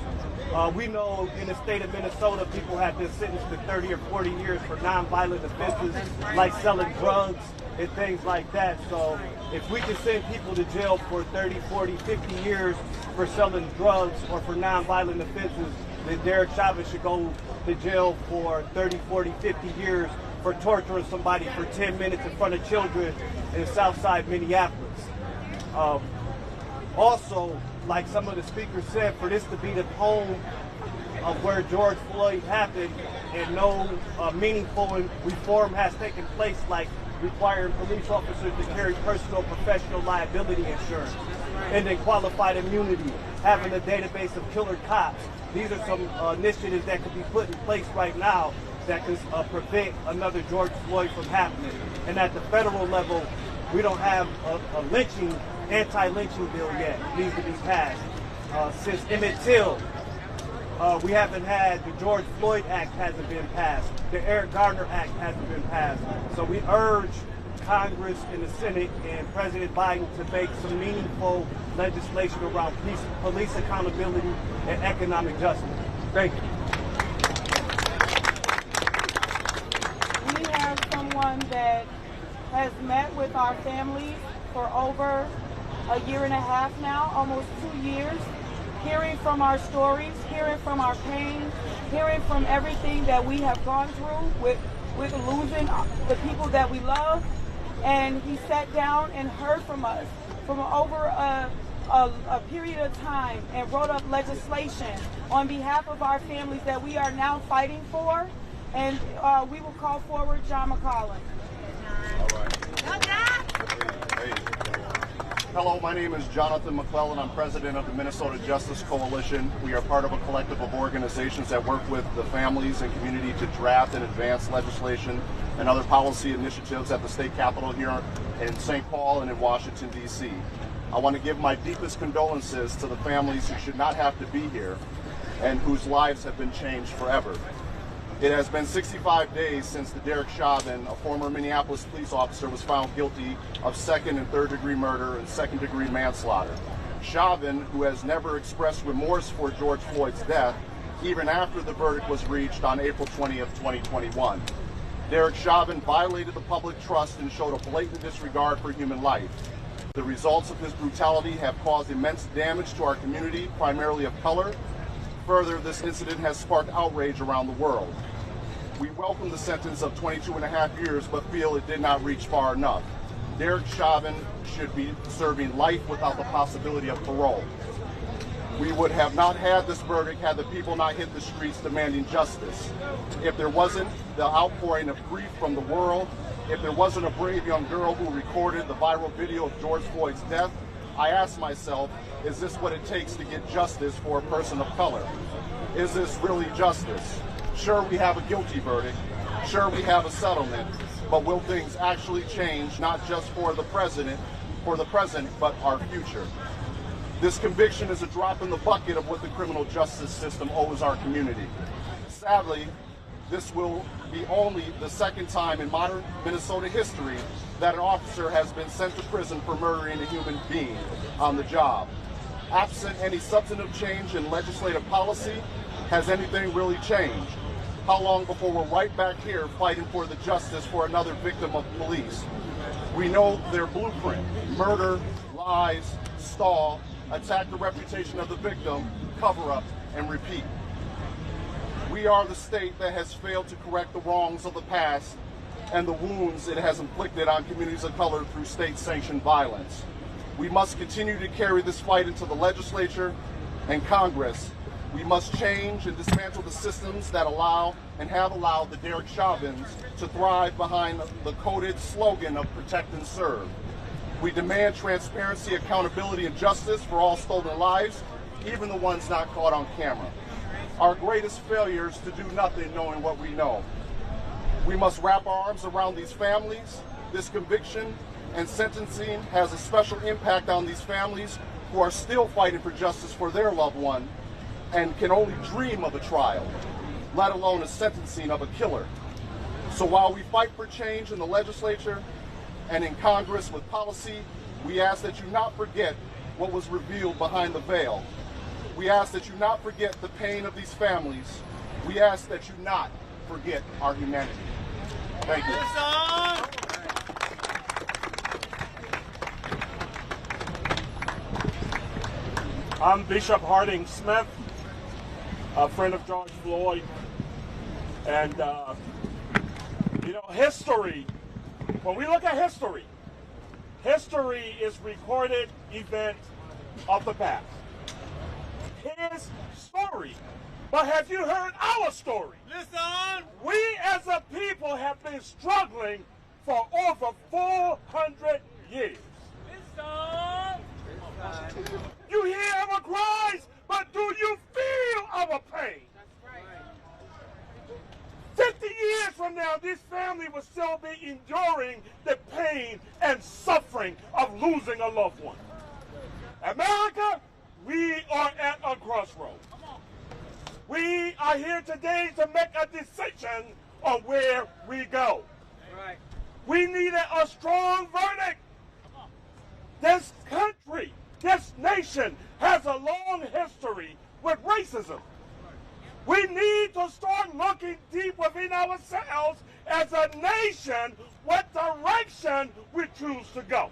We know in the state of Minnesota, people have been sentenced to 30 or 40 years for nonviolent offenses like selling drugs and things like that. So if we can send people to jail for 30, 40, 50 years for selling drugs or for nonviolent offenses, then Derek Chauvin should go to jail for 30, 40, 50 years for torturing somebody for 10 minutes in front of children in Southside Minneapolis. Also, like some of the speakers said, for this to be the home of where George Floyd happened and no meaningful reform has taken place, like requiring police officers to carry personal professional liability insurance and then qualified immunity, having a database of killer cops. These are some initiatives that could be put in place right now that can prevent another George Floyd from happening. And at the federal level, we don't have a anti-lynching bill yet. It needs to be passed. Since Emmett Till, we haven't had the George Floyd Act hasn't been passed. The Eric Garner Act hasn't been passed. So we urge Congress and the Senate and President Biden to make some meaningful legislation around police accountability and economic justice. Thank you. We have someone that has met with our families for over a year and a half now, almost 2 years, hearing from our stories, hearing from our pain, hearing from everything that we have gone through with losing the people that we love. And he sat down and heard from us from over a period of time and wrote up legislation on behalf of our families that we are now fighting for. And we will call forward John McCollum. All right. Hey. Hello, my name is Jonathan McClellan. I'm president of the Minnesota Justice Coalition. We are part of a collective of organizations that work with the families and community to draft and advance legislation and other policy initiatives at the state capitol here in St. Paul and in Washington, D.C. I want to give my deepest condolences to the families who should not have to be here and whose lives have been changed forever. It has been 65 days since the Derek Chauvin, a former Minneapolis police officer, was found guilty of second and third degree murder and second degree manslaughter. Chauvin, who has never expressed remorse for George Floyd's death, even after the verdict was reached on April 20th, 2021. Derek Chauvin violated the public trust and showed a blatant disregard for human life. The results of his brutality have caused immense damage to our community, primarily of color. Further, this incident has sparked outrage around the world. We welcome the sentence of 22.5 years, but feel it did not reach far enough. Derek Chauvin should be serving life without the possibility of parole. We would have not had this verdict had the people not hit the streets demanding justice. If there wasn't the outpouring of grief from the world, if there wasn't a brave young girl who recorded the viral video of George Floyd's death, I ask myself, is this what it takes to get justice for a person of color? Is this really justice? Sure, we have a guilty verdict. Sure, we have a settlement. But will things actually change, not just for the present, but our future? This conviction is a drop in the bucket of what the criminal justice system owes our community. Sadly, this will be only the second time in modern Minnesota history that an officer has been sent to prison for murdering a human being on the job. Absent any substantive change in legislative policy, has anything really changed? How long before we're right back here fighting for the justice for another victim of police? We know their blueprint: murder, lies, stall, attack the reputation of the victim, cover up, and repeat. We are the state that has failed to correct the wrongs of the past and the wounds it has inflicted on communities of color through state-sanctioned violence. We must continue to carry this fight into the legislature and Congress. We must change and dismantle the systems that allow and have allowed the Derek Chauvins to thrive behind the coded slogan of protect and serve. We demand transparency, accountability, and justice for all stolen lives, even the ones not caught on camera. Our greatest failure is to do nothing knowing what we know. We must wrap our arms around these families. This conviction and sentencing has a special impact on these families who are still fighting for justice for their loved one and can only dream of a trial, let alone a sentencing of a killer. So while we fight for change in the legislature and in Congress with policy, we ask that you not forget what was revealed behind the veil. We ask that you not forget the pain of these families. We ask that you not forget our humanity. Thank you. I'm Bishop Harding Smith, a friend of George Floyd. And, history, when we look at history, history is recorded event of the past. His story. But have you heard our story? Listen! We as a people have been struggling for over 400 years. Listen! You hear our cries, but do you feel our pain? 50 years from now, this family will still be enduring the pain and suffering of losing a loved one. America, we are at a crossroads. We are here today to make a decision on where we go. Right. We needed a strong verdict. This country, this nation has a long history with racism. We need to start looking deep within ourselves as a nation what direction we choose to go.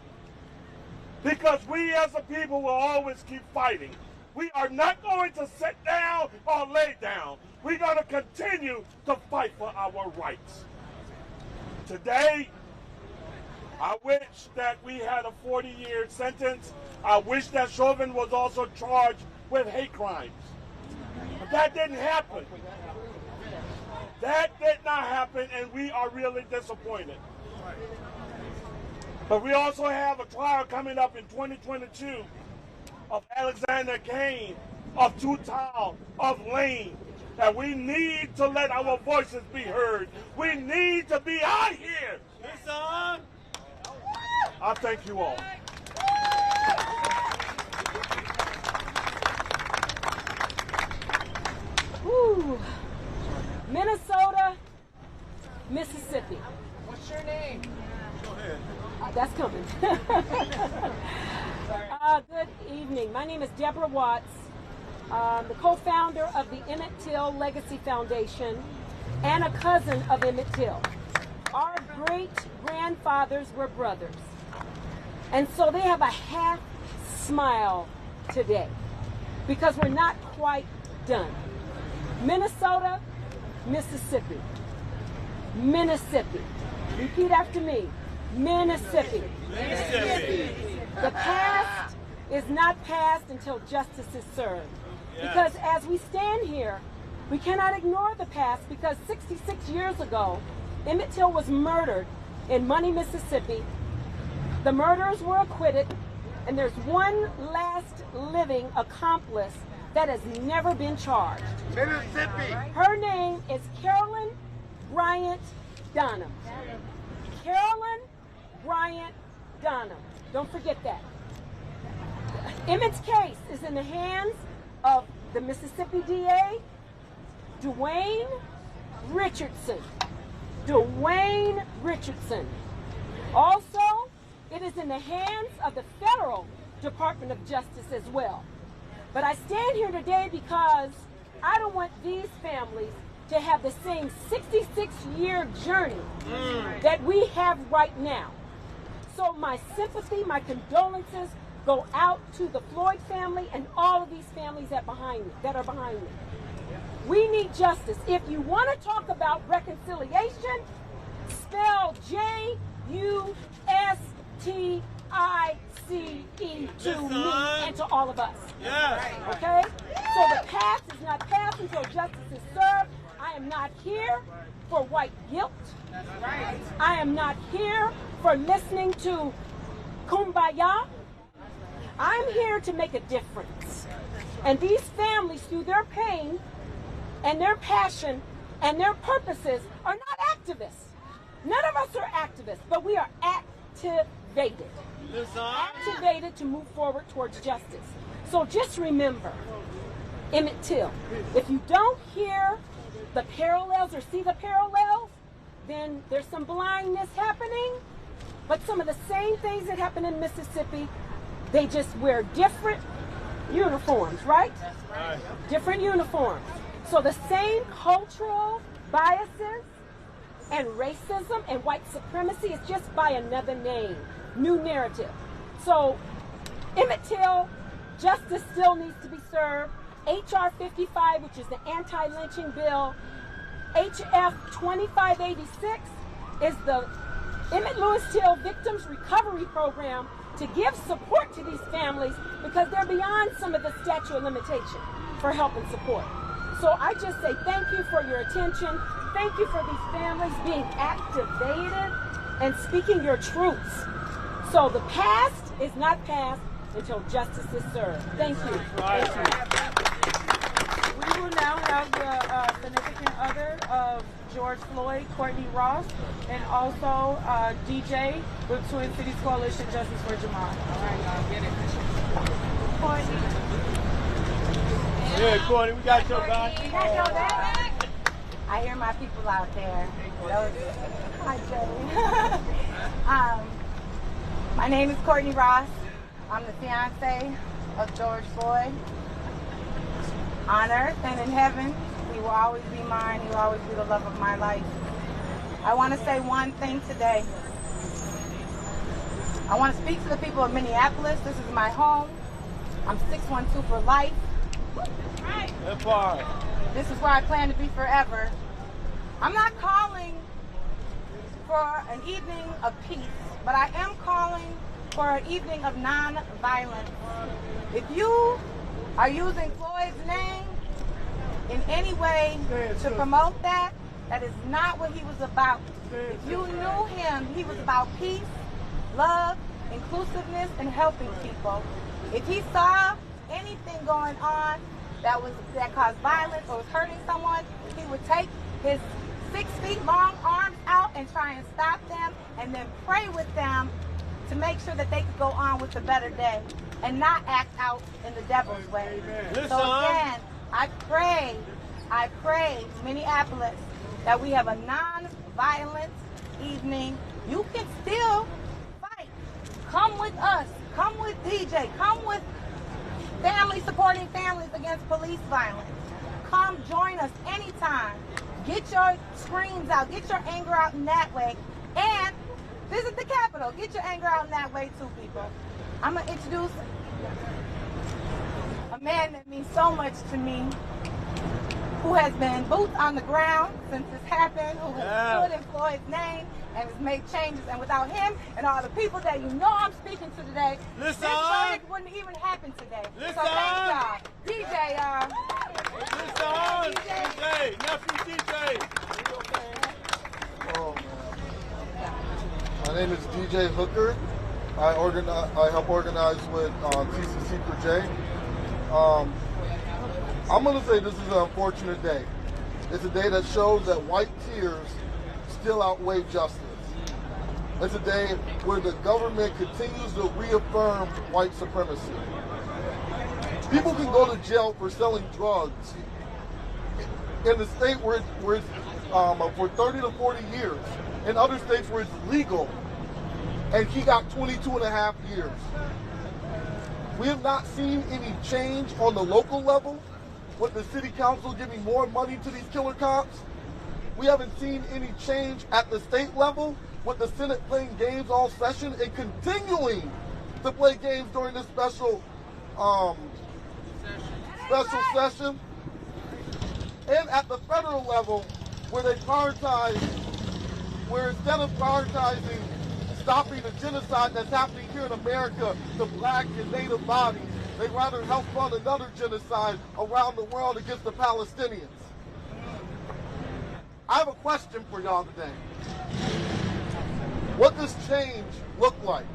Because we as a people will always keep fighting. We are not going to sit down or lay down. We're going to continue to fight for our rights. Today, I wish that we had a 40-year sentence. I wish that Chauvin was also charged with hate crimes. But that didn't happen. That did not happen, and we are really disappointed. But we also have a trial coming up in 2022 of Alexander Kane, of Tutal, of Lane. And we need to let our voices be heard. We need to be out here. Listen. I thank you all. Woo. Minnesota, Mississippi. What's your name? Go ahead. That's coming. Good evening. My name is Deborah Watts, the co-founder of the Emmett Till Legacy Foundation and a cousin of Emmett Till. Our great-grandfathers were brothers. And so they have a half smile today because we're not quite done. Minnesota, Mississippi. Mississippi. Repeat after me. Mississippi. Mississippi. The past is not passed until justice is served. Because as we stand here, we cannot ignore the past, because 66 years ago, Emmett Till was murdered in Money, Mississippi. The murderers were acquitted, and there's one last living accomplice that has never been charged. Mississippi. Her name is Carolyn Bryant Dunham. Carolyn Bryant Dunham. Don't forget that. Emmett's case is in the hands of the Mississippi DA, Dwayne Richardson. Dwayne Richardson. Also, it is in the hands of the Federal Department of Justice as well. But I stand here today because I don't want these families to have the same 66-year journey that we have right now. So my sympathy, my condolences go out to the Floyd family and all of these families that are behind me. We need justice. If you want to talk about reconciliation, spell J-U-S-T-I-C-E to me and to all of us. Okay? So the past is not passed until justice is served. I am not here for white guilt. I am not here for listening to Kumbaya. I'm here to make a difference. And these families, through their pain and their passion and their purposes, are not activists. None of us are activists, but we are activated. Activated to move forward towards justice. So just remember, Emmett Till, if you don't hear the parallels or see the parallels, then there's some blindness happening. But some of the same things that happen in Mississippi, they just wear different uniforms, right? Different uniforms. So the same cultural biases and racism and white supremacy is just by another name, new narrative. So Emmett Till, justice still needs to be served. H.R. 55, which is the anti-lynching bill, H.F. 2586 is the Emmett Lewis Till Victims Recovery Program to give support to these families because they're beyond some of the statute of limitation for help and support. So I just say thank you for your attention. Thank you for these families being activated and speaking your truths. So the past is not past until justice is served. Thank you. Thank you. We will now have the significant other of George Floyd, Courtney Ross, and also DJ with Twin Cities Coalition Justice for Jamal. All right, y'all, get it. Courtney. Yeah, Courtney, we got your back. We got your back. I hear my people out there. Hi, Joey. My name is Courtney Ross. I'm the fiance of George Floyd. On earth and in heaven, he will always be mine. He will always be the love of my life. I want to say one thing today. I want to speak to the people of Minneapolis. This is my home. I'm 612 for life. This is where I plan to be forever. I'm not calling for an evening of peace, but I am calling for an evening of non-violence. If you are using Floyd's name in any way to promote that, that is not what he was about. If you knew him, he was about peace, love, inclusiveness, and helping people. If he saw anything going on that caused violence or was hurting someone, he would take his 6 feet long arms out and try and stop them and then pray with them to make sure that they could go on with a better day and not act out in the devil's way. So again, I pray, Minneapolis, that we have a non-violent evening. You can still fight. Come with us. Come with DJ. Come with families supporting families against police violence. Come join us anytime. Get your screams out. Get your anger out in that way. And visit the Capitol. Get your anger out in that way too, people. I'm going to introduce a man that means so much to me. who has been boots on the ground since this happened, who has stood in Floyd's name and has made changes. And without him and all the people that you know I'm speaking to today, this verdict wouldn't even happen today. So thanks y'all. DJ, DJ, nephew DJ. Oh, man. My name is DJ Hooker. I help organize with TCC for J. I'm going to say this is an unfortunate day. It's a day that shows that white tears still outweigh justice. It's a day where the government continues to reaffirm white supremacy. People can go to jail for selling drugs in the state where it's for 30 to 40 years. In other states where it's legal, and he got 22.5 years. We have not seen any change on the local level with the city council giving more money to these killer cops. We haven't seen any change at the state level with the Senate playing games all session and continuing to play games during this special session. And at the federal level, where they prioritize, where instead of prioritizing stopping the genocide that's happening here in America to black and native bodies, they'd rather help fund another genocide around the world against the Palestinians. I have a question for y'all today. What does change look like?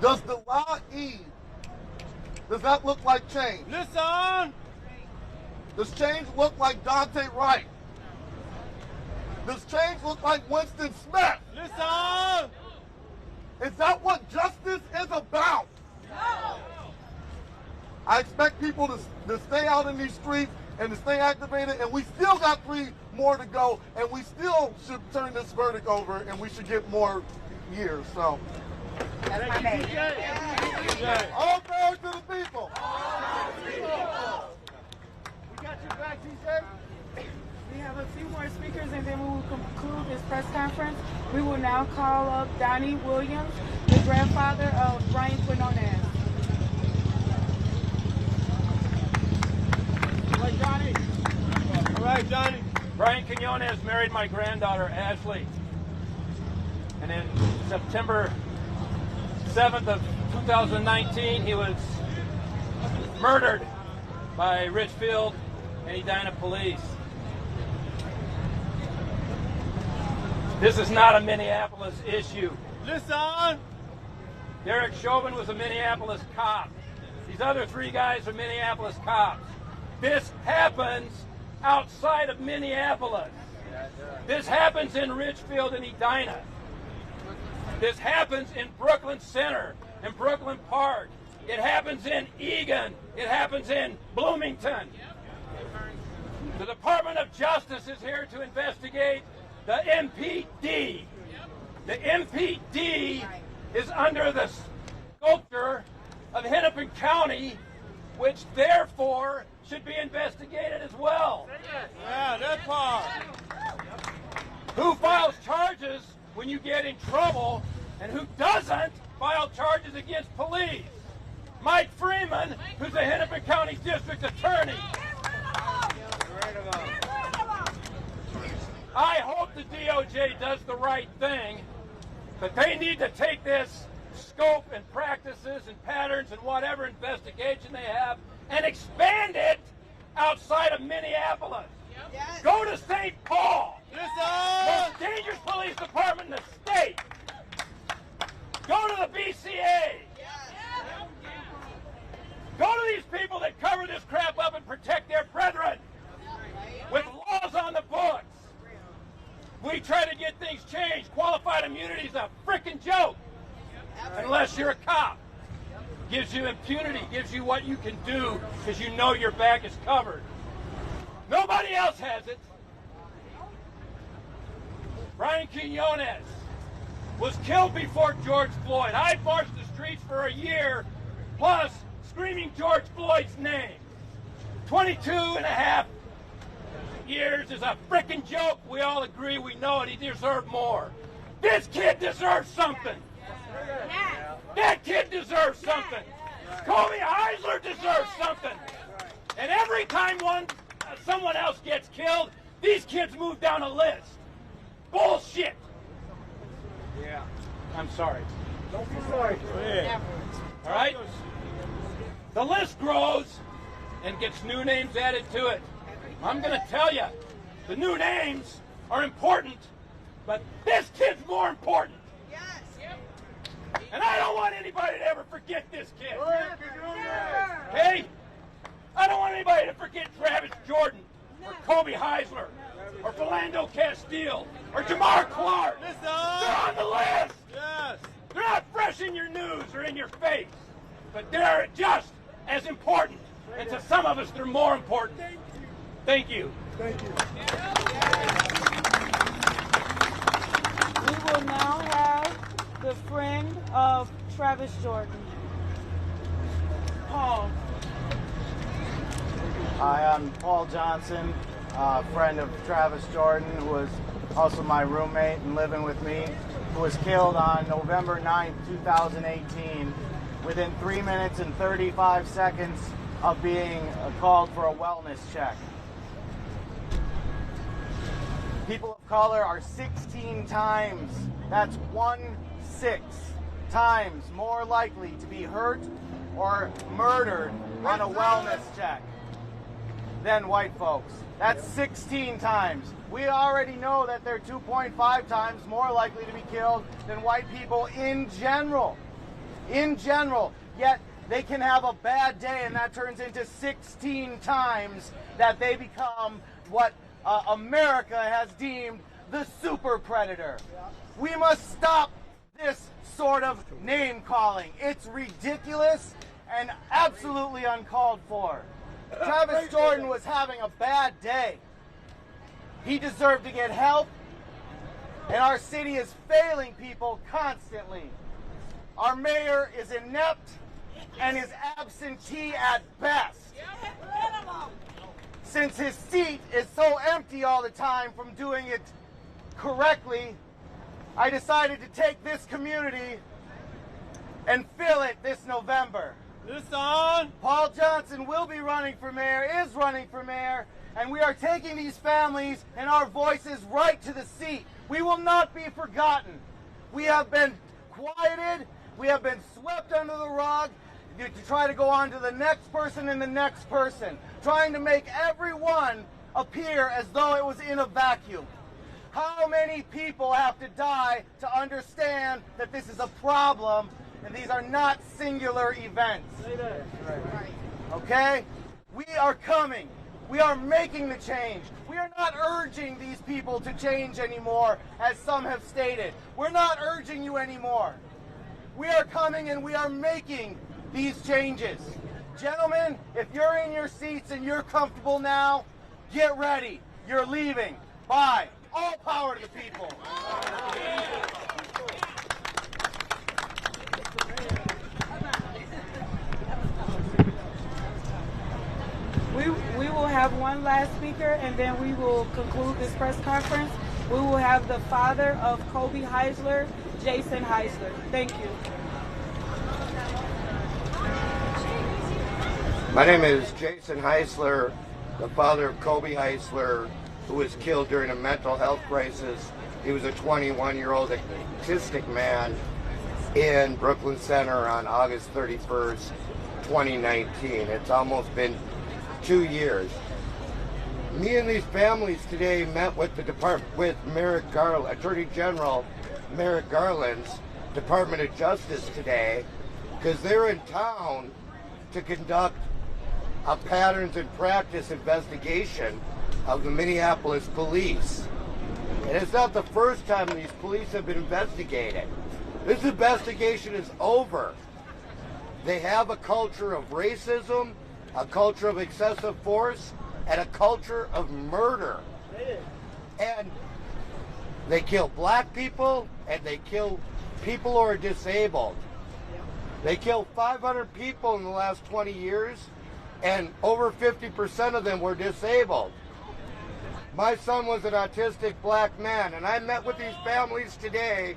Does the Law-E, does that look like change? Listen! Does change look like Dante Wright? Does change look like Winston Smith? Listen! Is that what justice is about? No! I expect people to stay out in these streets and to stay activated, and we still got 3 more to go, and we still should turn this verdict over, and we should get more years. So, that's my name. All power to the people. We got your back, DJ. We have a few more speakers and then we will conclude this press conference. We will now call up Donnie Williams, the grandfather of Brian Quinones. All right, Johnny. All right, Johnny. Brian Quinones married my granddaughter, Ashley. And in September 7th of 2019, he was murdered by Richfield and Edina police. This is not a Minneapolis issue. Listen! Derek Chauvin was a Minneapolis cop. These other 3 guys are Minneapolis cops. This happens outside of Minneapolis. This happens in Richfield and Edina. This happens in Brooklyn Center, in Brooklyn Park. It happens in Eagan. It happens in Bloomington. The Department of Justice is here to investigate the MPD. The MPD is under the sculpture of Hennepin County, which therefore should be investigated as well. Yeah, that part. Who files charges when you get in trouble, and who doesn't file charges against police? Mike Freeman, who's the Hennepin County District Attorney. I hope the DOJ does the right thing, but they need to take this scope and practices and patterns and whatever investigation they have and expand it outside of Minneapolis. Yes. Go to St. Paul. Most dangerous police department in the state. Go to the BCA. Go to these people that cover this crap up and protect their brethren with laws on the books. We try to get things changed. Qualified immunity is a frickin' joke. Unless you're a cop. Gives you impunity, gives you what you can do because you know your back is covered. Nobody else has it. Brian Quinones was killed before George Floyd. I marched the streets for a year, plus screaming George Floyd's name. 22.5 years is a frickin' joke. We all agree, we know it. He deserved more. This kid deserves something. That kid deserves something. Kobe Heisler deserves something. And every time one someone else gets killed, these kids move down a list. Bullshit. Yeah, I'm sorry. Don't be sorry. Go ahead. All right? The list grows and gets new names added to it. I'm going to tell you, the new names are important, but this kid's more important. Yes. And I don't want anybody to ever forget this kid. Okay? I don't want anybody to forget Travis Jordan, or Kobe Heisler, or Philando Castile, or Jamar Clark. They're on the list. Yes. They're not fresh in your news or in your face, but they're just as important. And to some of us, they're more important. Thank you. Thank you. We will now have the friend of Travis Jordan, Paul. Hi, I'm Paul Johnson, friend of Travis Jordan, who was also my roommate and living with me, who was killed on November 9th, 2018, within 3 minutes and 35 seconds of being called for a wellness check. People of color are 16 times, that's 1/6 times more likely to be hurt or murdered on a wellness check than white folks. That's 16 times. We already know that they're 2.5 times more likely to be killed than white people in general. In general. Yet they can have a bad day and that turns into 16 times that they become what America has deemed the super predator. We must stop this sort of name calling. It's ridiculous and absolutely uncalled for. Travis Jordan was having a bad day. He deserved to get help, and our city is failing people constantly. Our mayor is inept and is absentee at best. Since his seat is so empty all the time from doing it correctly, I decided to take this community and fill it this November. Paul Johnson will be running for mayor, is running for mayor, and we are taking these families and our voices right to the seat. We will not be forgotten. We have been quieted, we have been swept under the rug to try to go on to the next person and the next person, trying to make everyone appear as though it was in a vacuum. How many people have to die to understand that this is a problem and these are not singular events? Okay? We are coming. We are making the change. We are not urging these people to change anymore, as some have stated. We're not urging you anymore. We are coming and we are making these changes. Gentlemen, if you're in your seats and you're comfortable now, get ready. You're leaving. Bye. All power to the people. We will have one last speaker and then we will conclude this press conference. We will have the father of Kobe Heisler, Jason Heisler. Thank you. My name is Jason Heisler, the father of Kobe Heisler, who was killed during a mental health crisis. He was a 21-year-old autistic man in Brooklyn Center on August 31st, 2019. It's almost been 2 years. Me and these families today met with Attorney General Merrick Garland's Department of Justice today, because they're in town to conduct a patterns and practice investigation of the Minneapolis police. And it's not the first time these police have been investigated. This investigation is over. They have a culture of racism, a culture of excessive force, and a culture of murder. And they kill black people, and they kill people who are disabled. They killed 500 people in the last 20 years, and over 50% of them were disabled. My son was an autistic black man, and I met with these families today,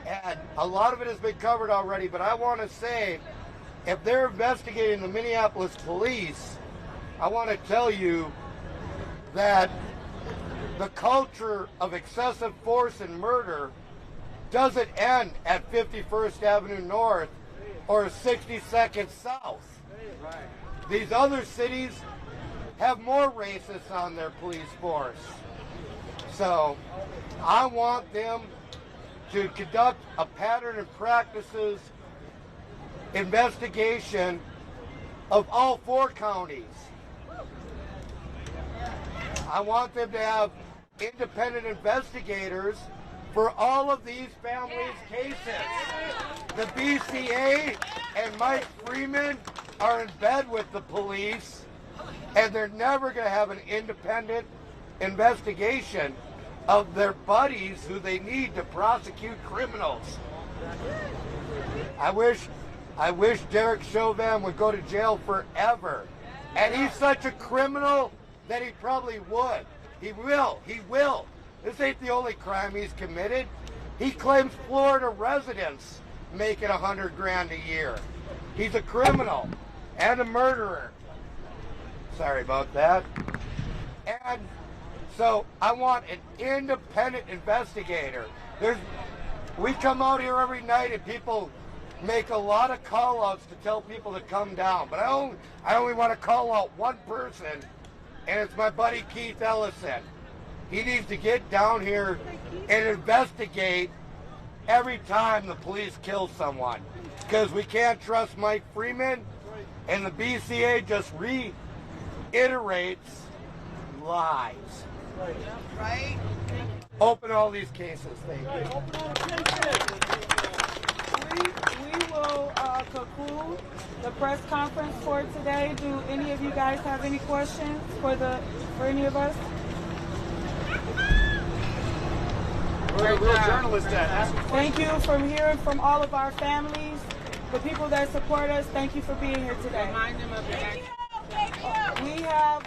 and a lot of it has been covered already, but I want to say, if they're investigating the Minneapolis police, I want to tell you that the culture of excessive force and murder doesn't end at 51st Avenue North or 62nd South. These other cities have more racists on their police force. So I want them to conduct a pattern and practices investigation of all 4 counties. I want them to have independent investigators for all of these families' cases. The BCA and Mike Freeman are in bed with the police, and they're never going to have an independent investigation of their buddies who they need to prosecute criminals. I wish Derek Chauvin would go to jail forever. And he's such a criminal that he probably would. He will. This ain't the only crime he's committed. He claims Florida residents making $100 grand a year. He's a criminal and a murderer. Sorry about that. And so I want an independent investigator. We come out here every night and people make a lot of call outs to tell people to come down. But I only want to call out one person, and it's my buddy Keith Ellison. He needs to get down here and investigate every time the police kill someone. Because we can't trust Mike Freeman, and the BCA just reiterates lies. Right? Open all these cases, thank you. We will conclude the press conference for today. Do any of you guys have any questions for any of us? We're real journalists Thank you for hearing from all of our families, the people that support us. Thank you for being here today. Remind them of the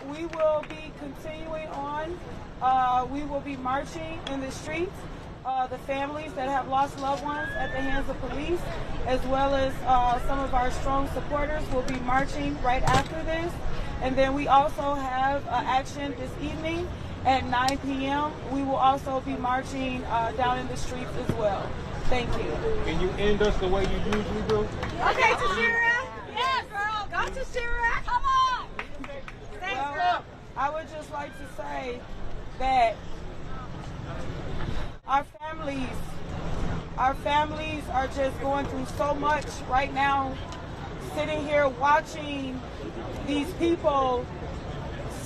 We will be continuing on. We will be marching in the streets. The families that have lost loved ones at the hands of police, as well as some of our strong supporters will be marching right after this. And then we also have action this evening at 9 p.m. We will also be marching down in the streets as well. Thank you. Can you end us the way you usually do? Okay, Tashira. Yes, girl. Go, Tashira. Come on. Thanks, girl. I would just like to say that our families are just going through so much right now, sitting here watching these people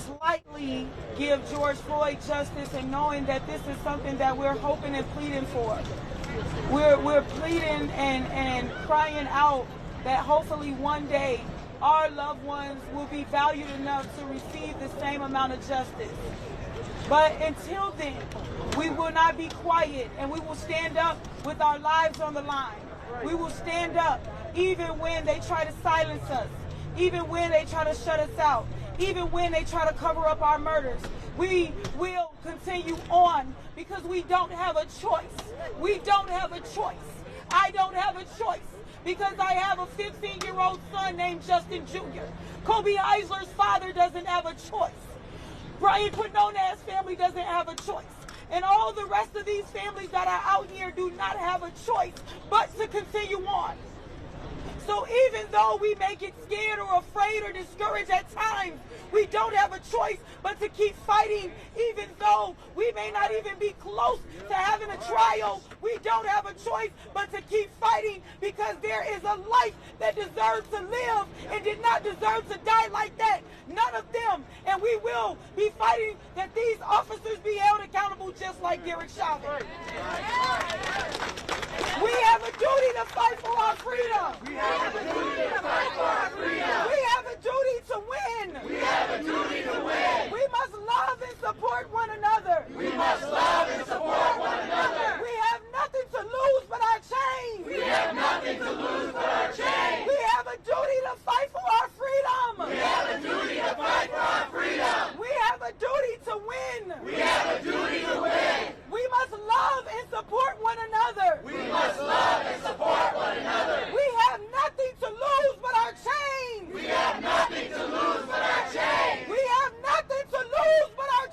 slightly give George Floyd justice and knowing that this is something that we're hoping and pleading for. We're pleading and crying out that hopefully one day our loved ones will be valued enough to receive the same amount of justice. But until then, we will not be quiet, and we will stand up with our lives on the line. We will stand up even when they try to silence us, even when they try to shut us out, even when they try to cover up our murders. We will continue on because we don't have a choice. We don't have a choice. I don't have a choice because I have a 15-year-old son named Justin Jr. Kobe Eisler's father doesn't have a choice. Brian Quinones' family doesn't have a choice. And all the rest of these families that are out here do not have a choice but to continue on. So even though we may get scared or afraid or discouraged at times, we don't have a choice but to keep fighting. Even though we may not even be close to having a trial, we don't have a choice but to keep fighting because there is a life that deserves to live and did not deserve to die like that. None of them. And we will be fighting that these officers be held accountable just like Derek Chauvin. We have a duty to fight for our freedom. We have a duty to fight for our freedom. We have a duty to win. We have a duty to win. We must love and support one another. We must love and support one another. We have nothing to lose but our chains. We have nothing to lose but our chains. We have a duty to fight for our freedom. We have a duty to fight for our freedom. We have a duty to win. We have a duty to win. We must love and support one another. We must love and support one another. We have nothing to lose but our chains. We have nothing to lose but our chains. We have nothing to lose but our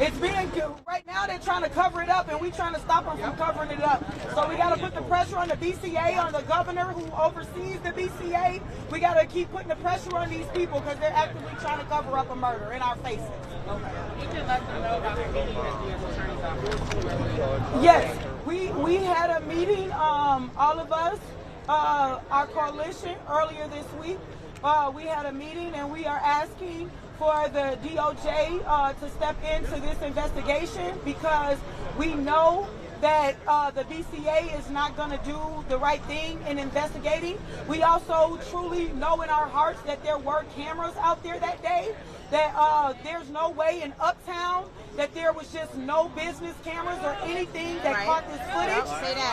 It's being, right now they're trying to cover it up, and we're trying to stop them from covering it up. So we got to put the pressure on the BCA, on the governor who oversees the BCA. We got to keep putting the pressure on these people because they're actively trying to cover up a murder in our faces. You can let them know about the meeting at the attorney's office. Yes, we had a meeting, all of us, our coalition, earlier this week. We had a meeting, and we are asking for the DOJ to step into this investigation because we know that the BCA is not going to do the right thing in investigating. We also truly know in our hearts that there were cameras out there that day, that there's no way in Uptown that there was just no business cameras or anything that caught this footage.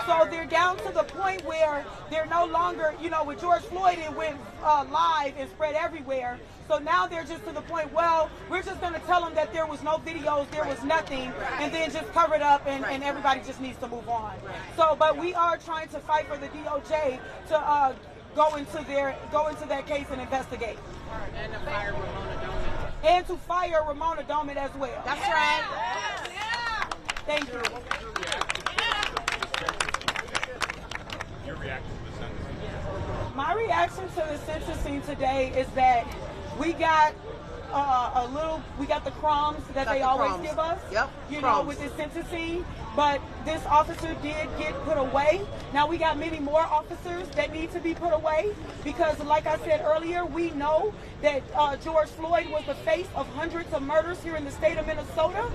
So they're down to the point where they're no longer, you know, with George Floyd, it went live and spread everywhere. So now they're just to the point, well, we're just going to tell them that there was no videos, there was nothing, and then just cover it up, and everybody just needs to move on. So, but we are trying to fight for the DOJ to go into that case and investigate. And to fire Ramona Doman. And to fire Ramona Doman as well. That's right. Thank you. Your reaction to the sentencing? My reaction to the sentencing today is that we got we got the crumbs that they always give us, you know, with this sentencing. But this officer did get put away. Now we got many more officers that need to be put away because, like I said earlier, we know that George Floyd was the face of hundreds of murders here in the state of Minnesota.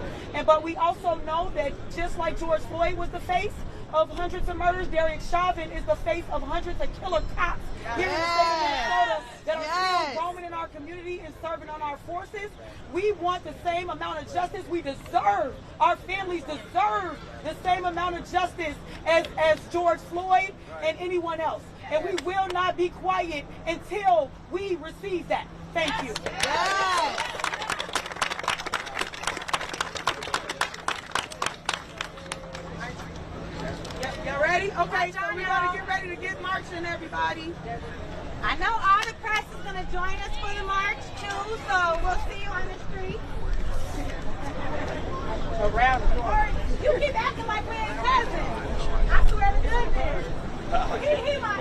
But we also know that just like George Floyd was the face of hundreds of murders, Chauvin is the face of hundreds of killer cops here in the state of Minnesota that are still roaming in our community and serving on our forces. We want the same amount of justice we deserve. Our families deserve the same amount of justice as George Floyd and anyone else. And we will not be quiet until we receive that. Thank you. Y'all ready? Okay, so we're going to get ready to get marching, everybody. I know all the press is going to join us for the march, too, so we'll see you on the street. Around the corner. You keep acting like we ain't cousins. I swear to goodness. He might.